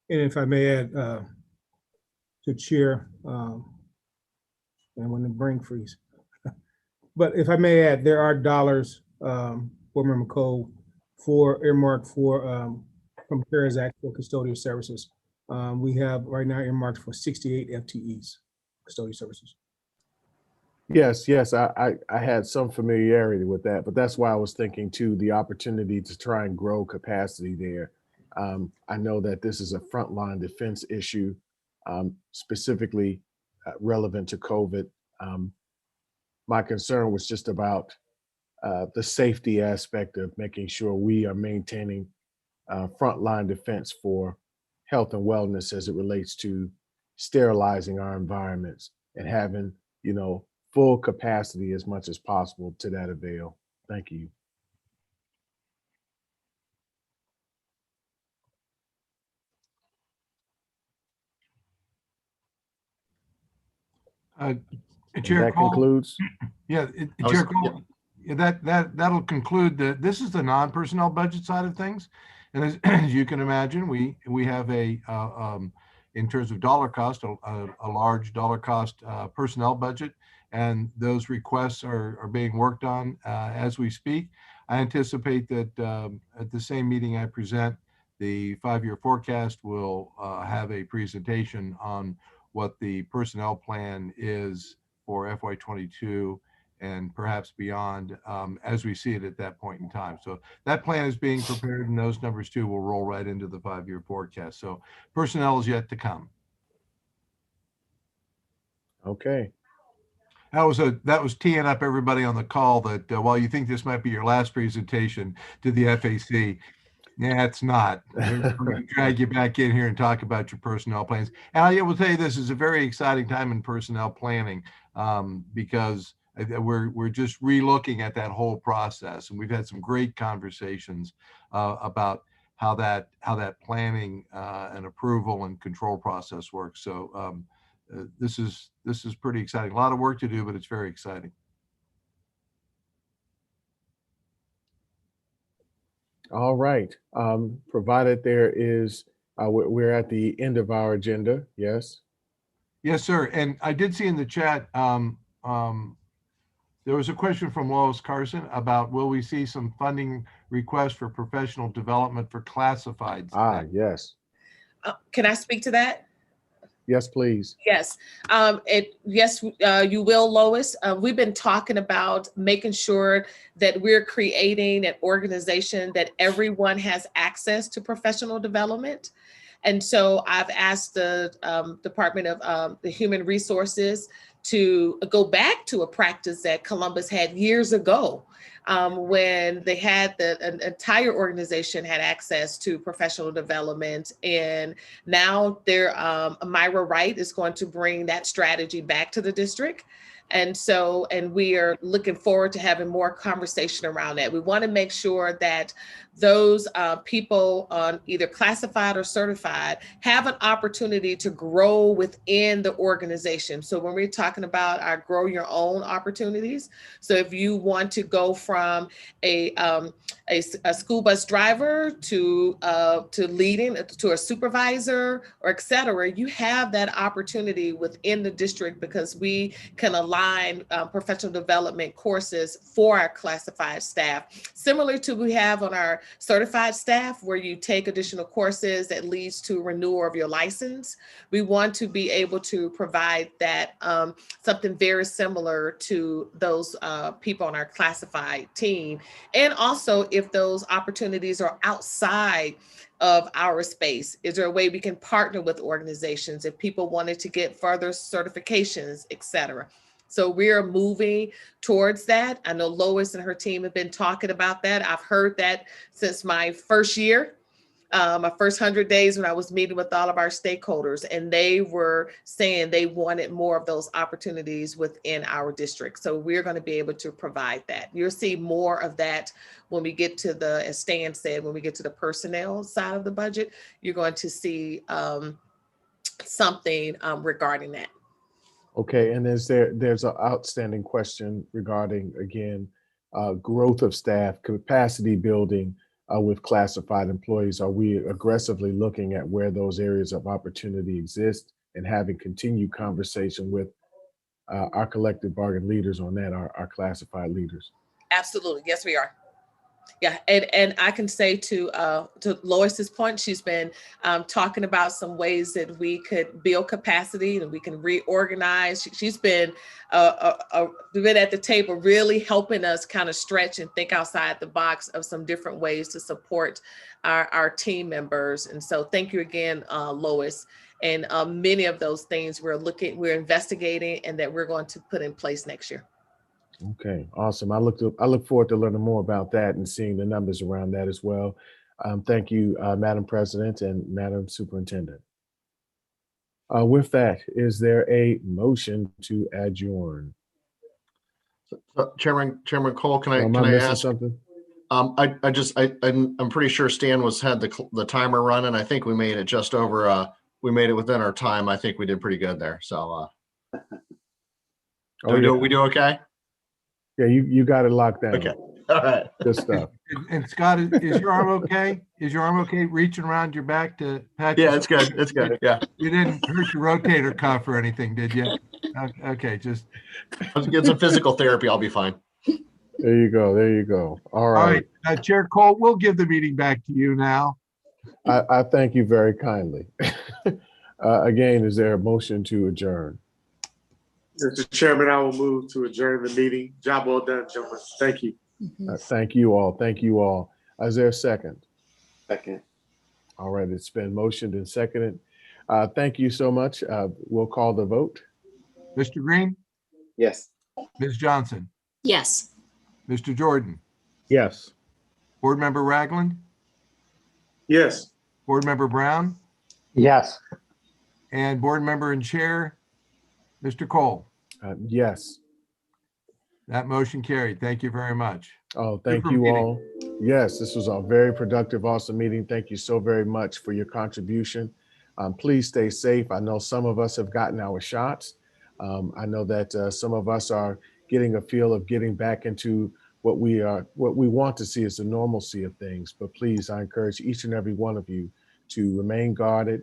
And if I may add to Chair, and when the brain freeze, but if I may add, there are dollars, Board Member Cole, earmarked from CARES Act for custodial services. We have right now earmarked for 68 FTEs, custodial services. Yes, I had some familiarity with that, but that's why I was thinking too, the opportunity to try and grow capacity there. I know that this is a frontline defense issue, specifically relevant to COVID. My concern was just about the safety aspect of making sure we are maintaining frontline defense for health and wellness as it relates to sterilizing our environments and having, full capacity as much as possible to that avail. Thank you. Chair that Cole, concludes. Yeah, Chair Cole, that'll conclude this is the non-personnel budget side of things. And as you can imagine, we have in terms of dollar cost, a large dollar cost personnel budget. And those requests are being worked on as we speak. I anticipate that at the same meeting I present, the 5-year forecast will have a presentation on what the personnel plan is for FY22 and perhaps beyond as we see it at that point in time. So that plan is being prepared, and those numbers too will roll right into the 5-year forecast. So personnel is yet to come. Okay. That was teeing up everybody on the call that while you think this might be your last presentation to the FAC, yeah, it's not. We're going to drag you back in here and talk about your personnel plans. And I will tell you, this is a very exciting time in personnel planning because we're just relooking at that whole process, and we've had some great conversations about how that planning and approval and control process works. So this is pretty exciting. A lot of work to do, but it's very exciting. All right. Provided there is, we're at the end of our agenda. Yes. Yes, sir. And I did see in the chat, there was a question from Lois Carson about, will we see some funding requests for professional development for classifieds? Yes. Can I speak to that? Yes, please. Yes, you will, Lois. We've been talking about making sure that we're creating an organization that everyone has access to professional development. And so I've asked the Department of the Human Resources to go back to a practice that Columbus had years ago, when they had an entire organization had access to professional development. And now Myra Wright is going to bring that strategy back to the district. And we are looking forward to having more conversation around that. We want to make sure that those people on either classified or certified have an opportunity to grow within the organization. So when we're talking about our grow your own opportunities, so if you want to go from a school bus driver to leading to a supervisor or et cetera, you have that opportunity within the district because we can align professional development courses for our classified staff, similar to we have on our certified staff, where you take additional courses that leads to renewal of your license. We want to be able to provide that something very similar to those people on our classified team. And also, if those opportunities are outside of our space, is there a way we can partner with organizations if people wanted to get further certifications, et cetera? So we are moving towards that. I know Lois and her team have been talking about that. I've heard that since my first year, my first 100 days when I was meeting with all of our stakeholders, and they were saying they wanted more of those opportunities within our district. So we're going to be able to provide that. You'll see more of that when we get to as Stan said, when we get to the personnel side of the budget, you're going to see something regarding that. Okay, and there's an outstanding question regarding, again, growth of staff, capacity building with classified employees. Are we aggressively looking at where those areas of opportunity exist and having continued conversation with our collective bargain leaders on that, our classified leaders? Absolutely, yes, we are. Yeah, and I can say to Lois's point, she's been talking about some ways that we could build capacity and we can reorganize. She's been at the table really helping us kind of stretch and think outside the box of some different ways to support our team members. And so thank you again, Lois. And many of those things we're investigating and that we're going to put in place next year. Okay, awesome. I look forward to learning more about that and seeing the numbers around that as well. Thank you, Madam President and Madam Superintendent. With that, is there a motion to adjourn? Chairman Cole, can Am I I missing ask something? I'm pretty sure Stan had the timer running. I think we made it just over. We made it within our time. I think we did pretty good there. So, we do okay? Yeah, you got it locked down. Okay. All right. Good stuff. And Scott, is your arm okay? Is your arm okay reaching around your back to pat Yeah, it's good. It's good. Yeah. You didn't hurt your rotator cuff or anything, did you? Okay, just I'll get some physical therapy. I'll be fine. There you go. There you go. All right. All right. Chair Cole, we'll give the meeting back to you now. I thank you very kindly. Again, is there a motion to adjourn? Mr. Chairman, I will move to adjourn the meeting. Job well done, gentlemen. Thank you. Thank you all. Thank you all. Is there a second? Second. All right. It's been motioned and seconded. Thank you so much. We'll call the vote. Mr. Green, Yes. Ms. Johnson, Yes. Mr. Jordan, Yes. Board Member Ragland, Yes. Board Member Brown, Yes. and Board Member and Chair, Mr. Cole. Yes. That motion carried. Thank you very much. Oh, thank Super you meeting. all. Yes, this was a very productive, awesome meeting. Thank you so very much for your contribution. Please stay safe. I know some of us have gotten our shots. I know that some of us are getting a feel of getting back into what we want to see as the normalcy of things. But please, I encourage each and every one of you to remain guarded,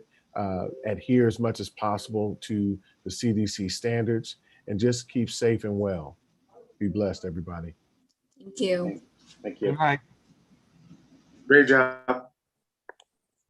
adhere as much as possible to the CDC standards, and just keep safe and well. Be blessed, everybody. Thank you. Thank Good you. night. Great job.